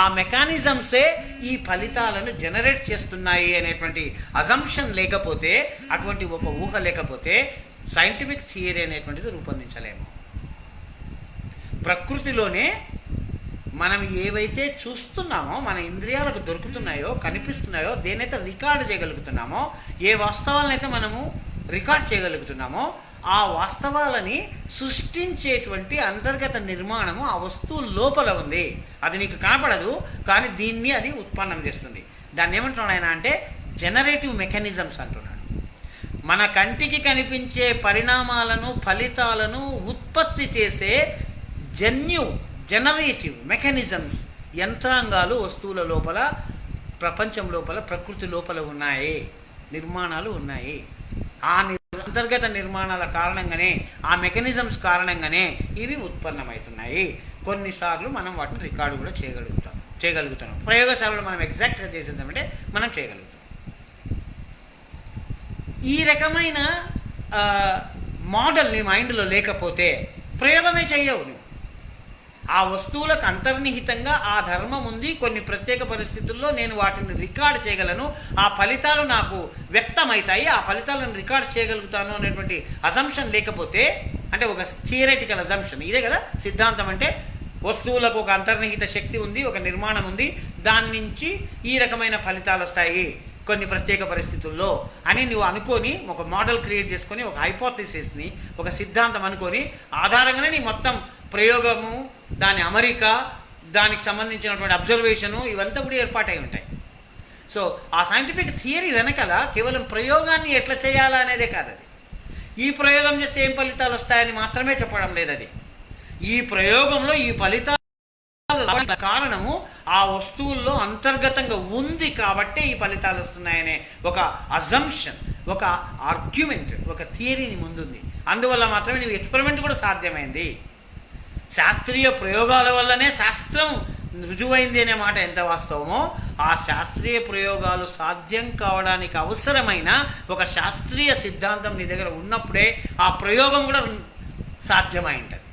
Speaker 1: ఆ మెకానిజమ్సే ఈ ఫలితాలను జనరేట్ చేస్తున్నాయి అనేటువంటి అజంప్షన్ లేకపోతే, అటువంటి ఒక ఊహ లేకపోతే సైంటిఫిక్ థియరీ అనేటువంటిది రూపొందించలేము. ప్రకృతిలోనే మనం ఏవైతే చూస్తున్నామో, మన ఇంద్రియాలకు దొరుకుతున్నాయో, కనిపిస్తున్నాయో, దేనైతే రికార్డు చేయగలుగుతున్నామో, ఏ వాస్తవాలనైతే మనము రికార్డ్ చేయగలుగుతున్నామో, ఆ వాస్తవాలని సృష్టించేటువంటి అంతర్గత నిర్మాణము ఆ వస్తువు లోపల ఉంది. అది నీకు కనపడదు, కానీ దీన్ని అది ఉత్పన్నం చేస్తుంది. దాన్ని ఏమంటున్నాడు ఆయన అంటే జనరేటివ్ మెకానిజమ్స్ అంటున్నాడు. మన కంటికి కనిపించే పరిణామాలను, ఫలితాలను ఉత్పత్తి చేసే జనరేటివ్ మెకానిజమ్స్, యంత్రాంగాలు వస్తువుల లోపల, ప్రపంచం లోపల, ప్రకృతి లోపల ఉన్నాయి, నిర్మాణాలు ఉన్నాయి. ఆ అంతర్గత నిర్మాణాల కారణంగానే, ఆ మెకానిజమ్స్ కారణంగానే ఇవి ఉత్పన్నమవుతున్నాయి. కొన్నిసార్లు మనం వాటిని రికార్డు కూడా చేయగలుగుతున్నాం. ప్రయోగశాలలో మనం ఎగ్జాక్ట్గా చేసేద్దామంటే మనం చేయగలుగుతాం. ఈ రకమైన మోడల్ నీ మైండ్లో లేకపోతే ప్రయోగమే చేయవు. నువ్వు ఆ వస్తువులకు అంతర్నిహితంగా ఆ ధర్మం ఉంది. కొన్ని ప్రత్యేక పరిస్థితుల్లో నేను వాటిని రికార్డ్ చేయగలను, ఆ ఫలితాలు నాకు వ్యక్తమవుతాయి, ఆ ఫలితాలను రికార్డ్ చేయగలుగుతాను అనేటువంటి అజంప్షన్ లేకపోతే, అంటే ఒక థియరిటికల్ అజంప్షన్ ఇదే కదా సిద్ధాంతం అంటే. వస్తువులకు ఒక అంతర్నిహిత శక్తి ఉంది, ఒక నిర్మాణం ఉంది, దాని నుంచి ఈ రకమైన ఫలితాలు వస్తాయి కొన్ని ప్రత్యేక పరిస్థితుల్లో అని నువ్వు అనుకొని, ఒక మోడల్ క్రియేట్ చేసుకొని, ఒక హైపోథిసిస్ని, ఒక సిద్ధాంతం అనుకొని, ఆధారంగానే నీ మొత్తం ప్రయోగము, దాని అమరిక, దానికి సంబంధించినటువంటి అబ్జర్వేషను, ఇవంతా కూడా ఏర్పాటై ఉంటాయి. సో ఆ సైంటిఫిక్ థియరీ వెనకాల కేవలం ప్రయోగాన్ని ఎట్లా చేయాలా అనేదే కాదు. అది ఈ ప్రయోగం చేస్తే ఏం ఫలితాలు వస్తాయని మాత్రమే చెప్పడం లేదు. అది ఈ ప్రయోగంలో ఈ ఫలితాలు కారణము ఆ వస్తువుల్లో అంతర్గతంగా ఉంది కాబట్టి ఈ ఫలితాలు వస్తున్నాయనే ఒక అజంప్షన్, ఒక ఆర్గ్యుమెంట్, ఒక థియరీని ముందుంది. అందువల్ల మాత్రమే నీవు ఎక్స్పెరిమెంట్ కూడా సాధ్యమైంది. శాస్త్రీయ ప్రయోగాల వల్లనే శాస్త్రం రుజువైంది అనే మాట ఎంత వాస్తవమో, ఆ శాస్త్రీయ ప్రయోగాలు సాధ్యం కావడానికి అవసరమైన ఒక శాస్త్రీయ సిద్ధాంతం నీ దగ్గర ఉన్నప్పుడే ఆ ప్రయోగం కూడా సాధ్యమై ఉంటుంది.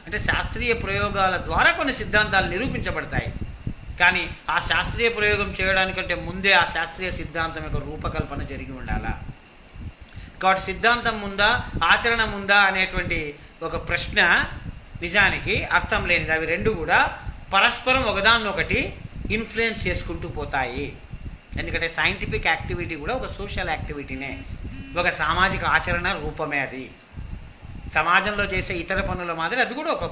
Speaker 1: అంటే శాస్త్రీయ ప్రయోగాల ద్వారా కొన్ని సిద్ధాంతాలు నిరూపించబడతాయి, కానీ ఆ శాస్త్రీయ ప్రయోగం చేయడానికంటే ముందే ఆ శాస్త్రీయ సిద్ధాంతం యొక్క రూపకల్పన జరిగి ఉండాలా. కాబట్టి సిద్ధాంతం ముందా, ఆచరణ ముందా అనేటువంటి ఒక ప్రశ్న నిజానికి అర్థం లేనిది. అవి రెండు కూడా పరస్పరం ఒకదాన్నొకటి ఇన్ఫ్లుయెన్స్ చేసుకుంటూ పోతాయి. ఎందుకంటే సైంటిఫిక్ యాక్టివిటీ కూడా ఒక సోషల్ యాక్టివిటీనే, ఒక సామాజిక ఆచరణ రూపమే. అది సమాజంలో చేసే ఇతర పనుల మాదిరి అది కూడా ఒక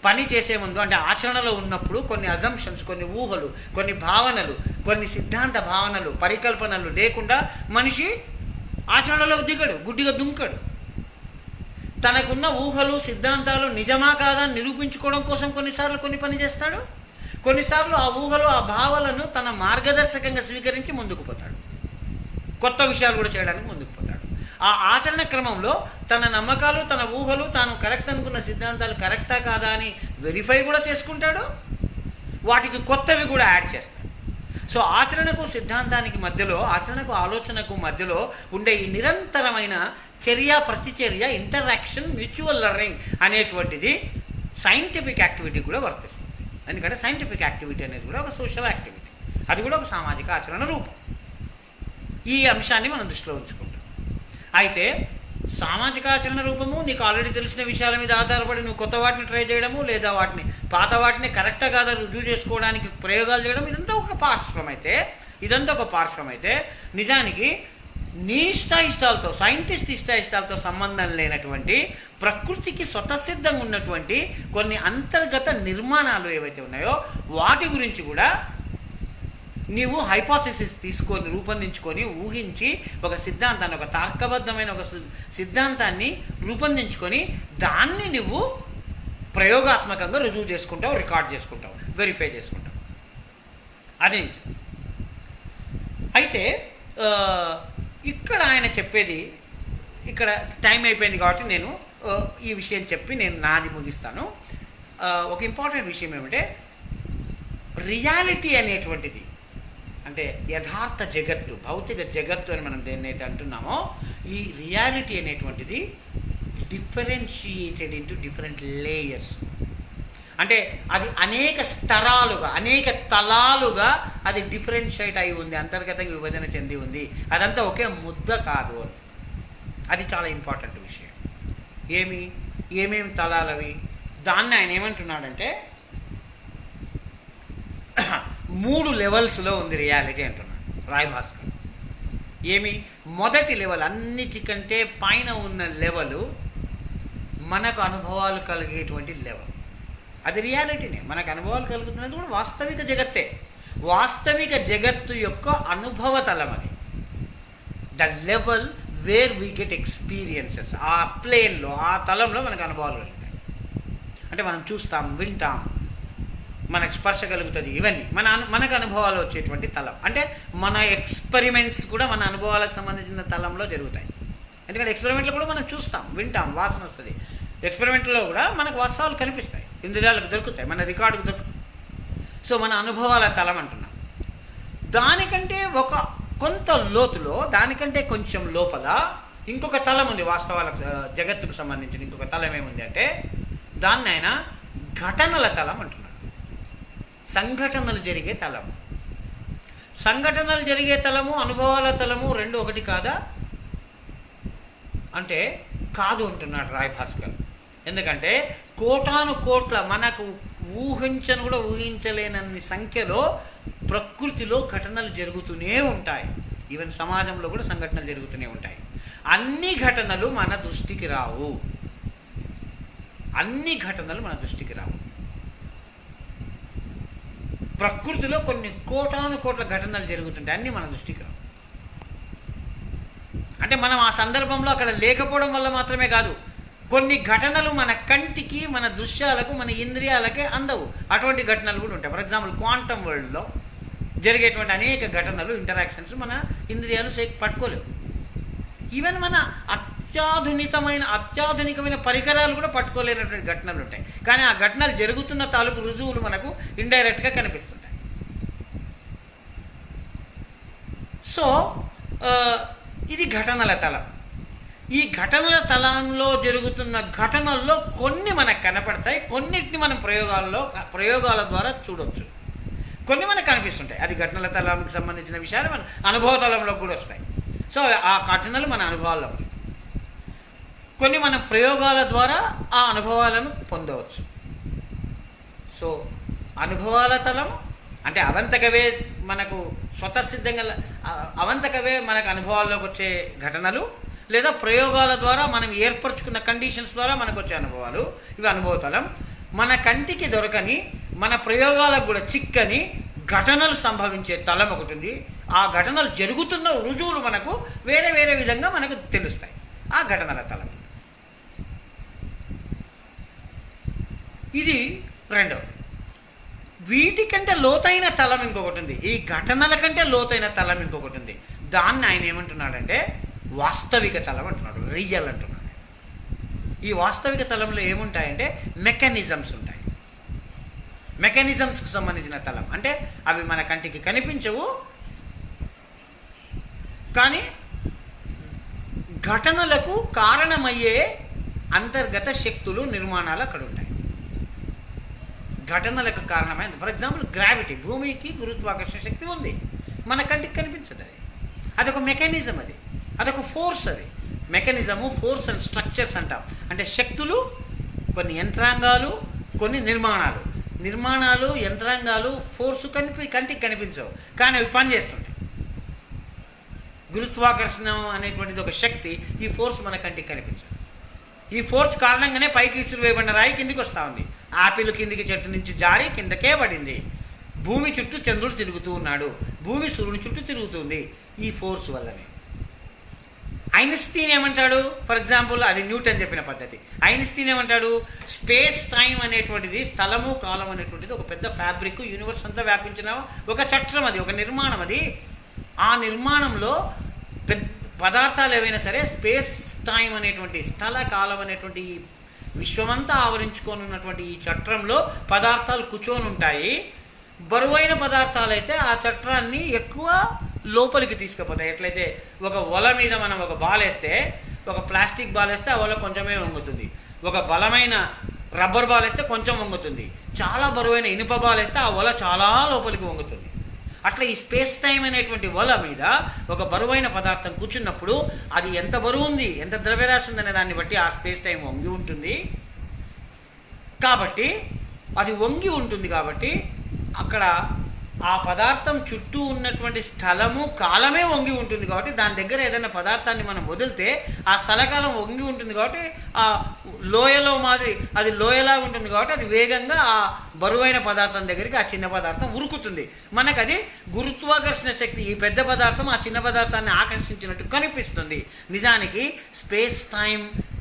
Speaker 1: పని చేసే ముందు, అంటే ఆచరణలో ఉన్నప్పుడు కొన్ని అజంప్షన్స్, కొన్ని ఊహలు, కొన్ని భావనలు, కొన్ని సిద్ధాంత భావనలు, పరికల్పనలు లేకుండా మనిషి ఆచరణలోకి దిగడు, గుడ్డిగా దుంకడు. తనకున్న ఊహలు, సిద్ధాంతాలు నిజమా కాదా నిరూపించుకోవడం కోసం కొన్నిసార్లు కొన్ని పని చేస్తాడు, కొన్నిసార్లు ఆ ఊహలు, ఆ భావాలను తన మార్గదర్శకంగా స్వీకరించి ముందుకు పోతాడు, కొత్త విషయాలు కూడా చేయడానికి ముందుకు పోతాడు. ఆ ఆచరణ క్రమంలో తన నమ్మకాలు, తన ఊహలు, తాను కరెక్ట్ అనుకున్న సిద్ధాంతాలు కరెక్టా కాదా అని వెరిఫై కూడా చేసుకుంటాడు, వాటికి కొత్తవి కూడా యాడ్ చేస్తాడు. సో ఆచరణకు సిద్ధాంతానికి మధ్యలో, ఆచరణకు ఆలోచనకు మధ్యలో ఉండే ఈ నిరంతరమైన చర్య ప్రతిచర్య, ఇంటరాక్షన్, మ్యూచువల్ లెర్నింగ్ అనేటువంటిది సైంటిఫిక్ యాక్టివిటీ కూడా వర్తిస్తుంది. ఎందుకంటే సైంటిఫిక్ యాక్టివిటీ అనేది కూడా ఒక సోషల్ యాక్టివిటీ, అది కూడా ఒక సామాజిక ఆచరణ రూపం. ఈ అంశాన్ని మనం దృష్టిలో ఉంచుకుంటాం. అయితే సామాజిక ఆచరణ రూపము నీకు ఆల్రెడీ తెలిసిన విషయాల మీద ఆధారపడి నువ్వు కొత్త వాటిని ట్రై చేయడము, లేదా వాటిని పాత వాటిని కరెక్టా కాదా రుజువు చేసుకోవడానికి ప్రయోగాలు చేయడం, ఇదంతా ఒక పార్శ్వం అయితే నిజానికి నీ ఇష్టాయిష్టాలతో, సైంటిస్ట్ ఇష్టాయిష్టాలతో సంబంధం లేనటువంటి, ప్రకృతికి స్వతసిద్ధంగా ఉన్నటువంటి కొన్ని అంతర్గత నిర్మాణాలు ఏవైతే ఉన్నాయో వాటి గురించి కూడా నీవు హైపోథెసిస్ తీసుకొని, రూపొందించుకొని, ఊహించి ఒక సిద్ధాంతాన్ని, ఒక తర్కబద్ధమైన ఒక సిద్ధాంతాన్ని రూపొందించుకొని దాన్ని నువ్వు ప్రయోగాత్మకంగా రుజువు చేసుకుంటావు, రికార్డ్ చేసుకుంటావు, వెరిఫై చేసుకుంటావు. అది నిజం. అయితే ఇక్కడ ఆయన చెప్పేది, ఇక్కడ టైం అయిపోయింది కాబట్టి నేను ఈ విషయం చెప్పి నేను నాది ముగిస్తాను. ఒక ఇంపార్టెంట్ విషయం ఏమంటే రియాలిటీ అనేటువంటిది, అంటే యథార్థ జగత్తు, భౌతిక జగత్తు అని మనం దేన్నైతే అంటున్నామో, ఈ రియాలిటీ అనేటువంటిది డిఫరెన్షియేటెడ్ ఇంటూ డిఫరెంట్ లేయర్స్. అంటే అది అనేక స్తరాలుగా, అనేక తలాలుగా అది డిఫరెన్షియేట్ అయి ఉంది, అంతర్గతంగా విభజన చెంది ఉంది. అదంతా ఒకే ముద్ద కాదు. అది చాలా ఇంపార్టెంట్ విషయం. ఏమేమి తలాలవి? దాన్ని ఆయన ఏమంటున్నాడంటే 3 లెవెల్స్లో ఉంది రియాలిటీ అంటున్నాడు రాయ్ భాస్కర్. మొదటి లెవెల్, అన్నిటికంటే పైన ఉన్న లెవెలు మనకు అనుభవాలు కలిగేటువంటి లెవెల్. అది రియాలిటీనే, మనకు అనుభవాలు కలుగుతున్నది కూడా వాస్తవిక జగత్తే. వాస్తవిక జగత్తు యొక్క అనుభవ తలం అది. The level where we get experiences. ఆ ప్లేన్లో, ఆ తలంలో మనకు అనుభవాలు కలుగుతాయి. అంటే మనం చూస్తాం, వింటాం, మనకు స్పర్శ కలుగుతుంది. ఇవన్నీ మనకు అనుభవాలు వచ్చేటువంటి తలం. అంటే మన ఎక్స్పెరిమెంట్స్ కూడా మన అనుభవాలకు సంబంధించిన తలంలో జరుగుతాయి. ఎందుకంటే ఎక్స్పెరిమెంట్లో కూడా మనం చూస్తాం, వింటాం, వాసన వస్తుంది. ఎక్స్పెరిమెంట్లో కూడా మనకు వాస్తవాలు కనిపిస్తాయి, ఇంద్రియాలకు దొరుకుతాయి, మన రికార్డుకు దొరుకుతాయి. సో మన అనుభవాల తలం అంటున్నాం. దానికంటే కొంత లోతులో, దానికంటే కొంచెం లోపల ఇంకొక తలం ఉంది. వాస్తవాల జగత్తుకు సంబంధించిన ఇంకొక తలం ఏముంది అంటే దాన్ని ఆయన ఘటనల తలం అంటున్నాడు. సంఘటనలు జరిగే తలము. సంఘటనలు జరిగే తలము, అనుభవాల తలము రెండు ఒకటి కాదా అంటే కాదు అంటున్నాడు రాయ్ భాస్కర్. ఎందుకంటే కోటాను కోట్ల, మనకు ఊహించను కూడా ఊహించలేనన్ని సంఖ్యలో ప్రకృతిలో ఘటనలు జరుగుతూనే ఉంటాయి. ఈవెన్ సమాజంలో కూడా సంఘటనలు జరుగుతూనే ఉంటాయి. అన్ని ఘటనలు మన దృష్టికి రావు. అన్ని ఘటనలు మన దృష్టికి రావు. ప్రకృతిలో కొన్ని కోటాను కోట్ల ఘటనలు జరుగుతుంటాయి, అన్నీ మన దృష్టికి రావు. అంటే మనం ఆ సందర్భంలో అక్కడ లేకపోవడం వల్ల మాత్రమే కాదు, కొన్ని ఘటనలు మన కంటికి, మన దృశ్యాలకు, మన ఇంద్రియాలకే అందవు. అటువంటి ఘటనలు కూడా ఉంటాయి. ఫర్ ఎగ్జాంపుల్ క్వాంటమ్ వరల్డ్లో జరిగేటువంటి అనేక ఘటనలు, ఇంటరాక్షన్స్ మన ఇంద్రియాలు పట్టుకోలేవు. ఈవెన్ మన అత్యాధునికమైన పరికరాలు కూడా పట్టుకోలేనటువంటి ఘటనలు ఉంటాయి. కానీ ఆ ఘటనలు జరుగుతున్న తాలూకు రుజువులు మనకు ఇండైరెక్ట్గా కనిపిస్తుంటాయి. సో ఇది ఘటనల తలం. ఈ ఘటనల తలంలో జరుగుతున్న ఘటనల్లో కొన్ని మనకు కనపడతాయి, కొన్నిటిని మనం ప్రయోగాల ద్వారా చూడవచ్చు, కొన్ని మనకు కనిపిస్తుంటాయి. అది ఘటనల తలానికి సంబంధించిన విషయాలు మన అనుభవ తలంలో కూడా వస్తాయి. సో ఆ ఘటనలు మన అనుభవాల్లో వస్తాయి. కొన్ని మన ప్రయోగాల ద్వారా ఆ అనుభవాలను పొందవచ్చు. సో అనుభవాల తలం అంటే అవంతకవే మనకు స్వతసిద్ధంగా, అవంతకవే మనకు అనుభవాల్లోకి వచ్చే ఘటనలు, లేదా ప్రయోగాల ద్వారా మనం ఏర్పరచుకున్న కండిషన్స్ ద్వారా మనకు వచ్చే అనుభవాలు, ఇవి అనుభవతలం. మన కంటికి దొరకని, మన ప్రయోగాలకు కూడా చిక్కని ఘటనలు సంభవించే తలం ఒకటి ఉంది. ఆ ఘటనలు జరుగుతున్న రుజువులు మనకు వేరే వేరే విధంగా మనకు తెలుస్తాయి. ఆ ఘటనల తలం. ఇది రెండవది. వీటికంటే లోతైన తలం ఇంకొకటి ఉంది. ఈ ఘటనల కంటే లోతైన తలం ఇంకొకటి ఉంది. దాన్ని ఆయన ఏమంటున్నాడంటే వాస్తవిక తలం అంటున్నాడు, రియల్ అంటున్నాడు. ఈ వాస్తవిక తలంలో ఏముంటాయంటే మెకానిజమ్స్ ఉంటాయి. మెకానిజమ్స్కి సంబంధించిన తలం అంటే అవి మన కంటికి కనిపించవు, కానీ ఘటనలకు కారణమయ్యే అంతర్గత శక్తులు, నిర్మాణాలు అక్కడ ఉంటాయి. ఘటనలకు కారణమైన, ఫర్ ఎగ్జాంపుల్ గ్రావిటీ, భూమికి గురుత్వాకర్షణ శక్తి ఉంది, మన కంటికి కనిపించదు. అదొక మెకానిజం, అదొక ఫోర్స్. అది మెకానిజము, ఫోర్స్ అండ్ స్ట్రక్చర్స్ అంటాం. అంటే శక్తులు, కొన్ని యంత్రాంగాలు, కొన్ని నిర్మాణాలు, యంత్రాంగాలు, ఫోర్సు కంటికి కనిపించవు, కానీ అవి పనిచేస్తుంటాయి. గురుత్వాకర్షణ అనేటువంటిది ఒక శక్తి. ఈ ఫోర్స్ మన కంటికి కనిపించదు. ఈ ఫోర్స్ కారణంగానే పైకి విసిరివేయబడిన రాయి కిందికి వస్తూ ఉంది. ఆపిల్ కిందికి చెట్టు నుంచి జారి కిందకే పడింది. భూమి చుట్టూ చంద్రుడు తిరుగుతూ ఉన్నాడు, భూమి సూర్యుని చుట్టూ తిరుగుతుంది, ఈ ఫోర్స్ వల్లనే. ఐన్స్టీన్ ఏమంటాడు? ఫర్ ఎగ్జాంపుల్ అది న్యూటన్ చెప్పిన పద్ధతి. ఐన్స్టీన్ ఏమంటాడు? స్పేస్ టైం అనేటువంటిది, స్థలము కాలం అనేటువంటిది ఒక పెద్ద ఫ్యాబ్రిక్, యూనివర్స్ అంతా వ్యాపించిన ఒక చట్రం, అది ఒక నిర్మాణం. అది ఆ నిర్మాణంలో పెద్ద పదార్థాలు ఏవైనా సరే స్పేస్ టైం అనేటువంటి, స్థల కాలం అనేటువంటి విశ్వమంతా ఆవరించుకొని ఉన్నటువంటి ఈ చట్రంలో పదార్థాలు కూర్చొని ఉంటాయి. బరువైన పదార్థాలు అయితే ఆ చట్రాన్ని ఎక్కువ లోపలికి తీసుకుపోతాయి. ఎట్లయితే ఒక వల మీద మనం ఒక బాల్ వేస్తే, ఒక ప్లాస్టిక్ బాల్ వేస్తే ఆ వల కొంచెమే వంగుతుంది. ఒక బలమైన రబ్బర్ బాల్ వేస్తే కొంచెం వంగుతుంది. చాలా బరువైన ఇనుప బాల్ వేస్తే ఆ వల చాలా లోపలికి వంగుతుంది. అట్లా ఈ స్పేస్ టైం అనేటువంటి వల మీద ఒక బరువైన పదార్థం కూర్చున్నప్పుడు అది ఎంత బరువు ఉంది, ఎంత ద్రవ్యరాశి ఉందనే దాన్ని బట్టి ఆ స్పేస్ టైం వంగి ఉంటుంది. కాబట్టి అది వంగి ఉంటుంది కాబట్టి అక్కడ ఆ పదార్థం చుట్టూ ఉన్నటువంటి స్థలము కాలమే వంగి ఉంటుంది. కాబట్టి దాని దగ్గర ఏదైనా పదార్థాన్ని మనం వదిలితే ఆ స్థలకాలం వంగి ఉంటుంది. కాబట్టి ఆ లోయలో మాదిరి అది లోయలా ఉంటుంది. కాబట్టి అది వేగంగా ఆ బరువైన పదార్థం దగ్గరికి ఆ చిన్న పదార్థం ఉరుకుతుంది. మనకు అది గురుత్వాకర్షణ శక్తి, ఈ పెద్ద పదార్థం ఆ చిన్న పదార్థాన్ని ఆకర్షించినట్టు కనిపిస్తుంది. నిజానికి స్పేస్ టైం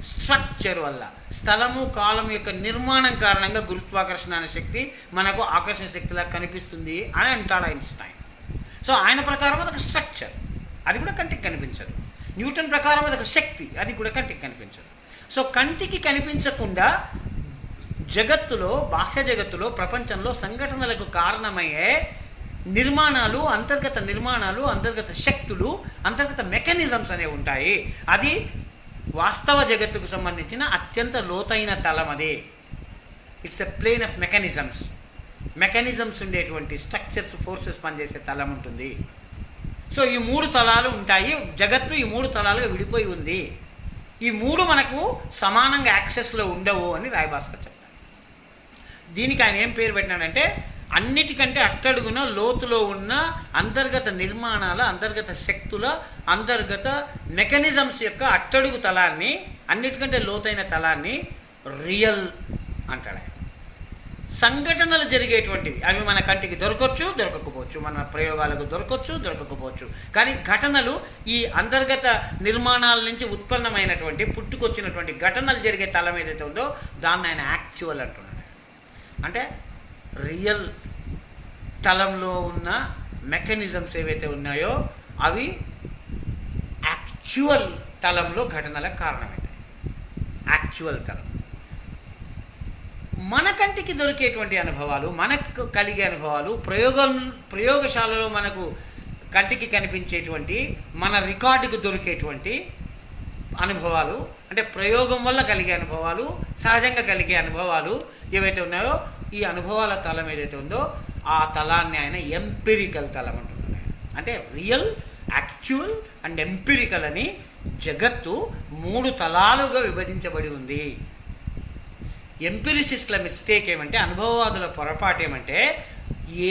Speaker 1: స్ట్రక్చర్ వల్ల, స్థలము కాలం యొక్క నిర్మాణం కారణంగా గురుత్వాకర్షణ అనే శక్తి మనకు ఆకర్షణ శక్తిలా కనిపిస్తుంది అని అంటాడు ఐన్స్టైన్. సో ఆయన ప్రకారం అదొక స్ట్రక్చర్, అది కూడా కంటికి కనిపించదు. న్యూటన్ ప్రకారం అదొక శక్తి, అది కూడా కంటికి కనిపించదు. సో కంటికి కనిపించకుండా జగత్తులో, బాహ్య జగత్తులో, ప్రపంచంలో సంఘటనలకు కారణమయ్యే నిర్మాణాలు, అంతర్గత శక్తులు, అంతర్గత మెకానిజమ్స్ అనేవి ఉంటాయి. అది వాస్తవ జగత్తుకు సంబంధించిన అత్యంత లోతైన తలం. అదే it's a plane of mechanisms ఉండేటువంటి స్ట్రక్చర్స్, ఫోర్సెస్ పనిచేసే తలం ఉంటుంది. సో ఈ 3 తలాలు ఉంటాయి. జగత్తు ఈ 3 తలాలుగా విడిపోయి ఉంది. ఈ 3 మనకు సమానంగా యాక్సెస్లో ఉండవు అని రాయబాస్కర్ చెప్తారు. దీనికి ఆయన ఏం పేరు పెట్టినాడంటే, అన్నిటికంటే అట్టడుగున లోతులో ఉన్న అంతర్గత నిర్మాణాల, అంతర్గత శక్తుల, అంతర్గత మెకానిజమ్స్ యొక్క అట్టడుగు తలాన్ని, అన్నిటికంటే లోతైన తలాన్ని రియల్ అంటాడు ఆయన. సంఘటనలు జరిగేటువంటివి అవి మన కంటికి దొరకవచ్చు, దొరకకపోవచ్చు, మన ప్రయోగాలకు దొరకవచ్చు, దొరకకపోవచ్చు. కానీ ఘటనలు, ఈ అంతర్గత నిర్మాణాల నుంచి ఉత్పన్నమైనటువంటి, పుట్టుకొచ్చినటువంటి ఘటనలు జరిగే తలం ఏదైతే ఉందో దాన్ని ఆయన యాక్చువల్ అంటున్నాడు. అంటే రియల్ తలంలో ఉన్న మెకానిజమ్స్ ఏవైతే ఉన్నాయో అవి యాక్చువల్ తలంలో ఘటనలకు కారణమవుతాయి. యాక్చువల్ తలం మన కంటికి దొరికేటువంటి అనుభవాలు, మనకు కలిగే అనుభవాలు, ప్రయోగశాలలో మనకు కంటికి కనిపించేటువంటి, మన రికార్డుకు దొరికేటువంటి అనుభవాలు, అంటే ప్రయోగం వల్ల కలిగే అనుభవాలు, సహజంగా కలిగే అనుభవాలు ఏవైతే ఉన్నాయో ఈ అనుభవాల తలం ఏదైతే ఉందో ఆ తలాన్ని ఆయన ఎంపిరికల్ తలం అంటున్నాడు. అంటే రియల్, యాక్చువల్ అండ్ ఎంపిరికల్ అని జగత్తు 3 తలాలుగా విభజించబడి ఉంది. ఎంపిరిసిస్ట్ల మిస్టేక్ ఏమంటే, అనుభవవాదుల పొరపాటు ఏమంటే,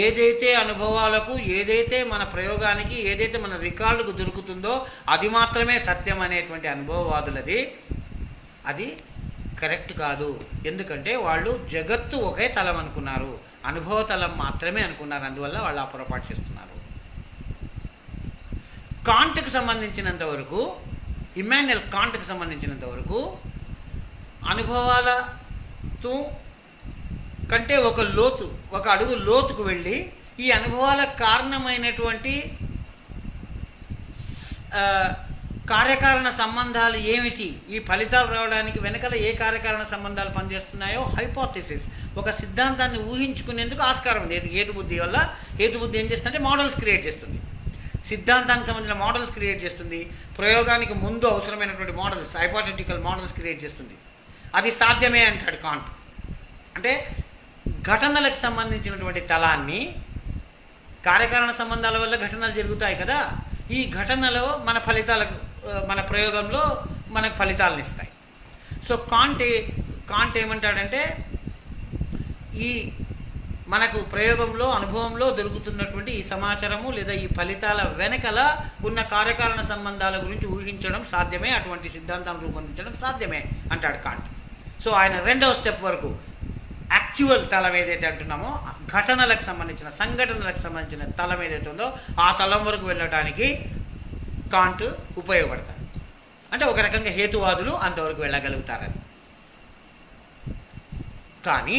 Speaker 1: ఏదైతే అనుభవాలకు, ఏదైతే మన ప్రయోగానికి, ఏదైతే మన రికార్డుకు దొరుకుతుందో అది మాత్రమే సత్యం అనేటువంటి అనుభవవాదులది అది కరెక్ట్ కాదు. ఎందుకంటే వాళ్ళు జగత్తు ఒకే తలం అనుకున్నారు, అనుభవ తలం మాత్రమే అనుకున్నారు. అందువల్ల వాళ్ళు ఆ పొరపాటు చేస్తున్నారు. కాంట్కి సంబంధించినంత వరకు, ఇమాన్యుయల్ కాంట్కి సంబంధించినంత వరకు అనుభవాలతో కంటే ఒక అడుగు లోతుకు వెళ్ళి ఈ అనుభవాలకు కారణమైనటువంటి కార్యకారణ సంబంధాలు ఏమిటి, ఈ ఫలితాలు రావడానికి వెనకాల ఏ కార్యకారణ సంబంధాలు పనిచేస్తున్నాయో హైపోథెసిస్, ఒక సిద్ధాంతాన్ని ఊహించుకునేందుకు ఆస్కారం ఉంది. హేతుబుద్ధి వల్ల, హేతుబుద్ధి ఏం చేస్తుందంటే మోడల్స్ క్రియేట్ చేస్తుంది, సిద్ధాంతానికి సంబంధించిన మోడల్స్ క్రియేట్ చేస్తుంది, ప్రయోగానికి ముందు అవసరమైనటువంటి మోడల్స్, హైపోథెటికల్ మోడల్స్ క్రియేట్ చేస్తుంది. అది సాధ్యమే అంటాడు కాంట్. అంటే ఘటనలకు సంబంధించినటువంటి తలాన్ని, కార్యకారణ సంబంధాల వల్ల ఘటనలు జరుగుతాయి కదా, ఈ ఘటనలో మన ప్రయోగంలో మనకు ఫలితాలను ఇస్తాయి. సో కాంట్ ఏమంటాడంటే, ఈ మనకు ప్రయోగంలో, అనుభవంలో దొరుకుతున్నటువంటి ఈ సమాచారము లేదా ఈ ఫలితాల వెనకల ఉన్న కార్యకారణ సంబంధాల గురించి ఊహించడం సాధ్యమే, అటువంటి సిద్ధాంతాన్ని రూపొందించడం సాధ్యమే అంటాడు కాంట్. సో ఆయన 2వ స్టెప్ వరకు యాక్చువల్ తలం ఏదైతే అంటున్నామో, ఘటనలకు సంబంధించిన, సంఘటనలకు సంబంధించిన తలం ఏదైతే ఉందో ఆ తలం వరకు వెళ్ళడానికి కాంట్ ఉపయోగపడతాడు. అంటే ఒక రకంగా హేతువాదులు అంతవరకు వెళ్ళగలుగుతారని. కానీ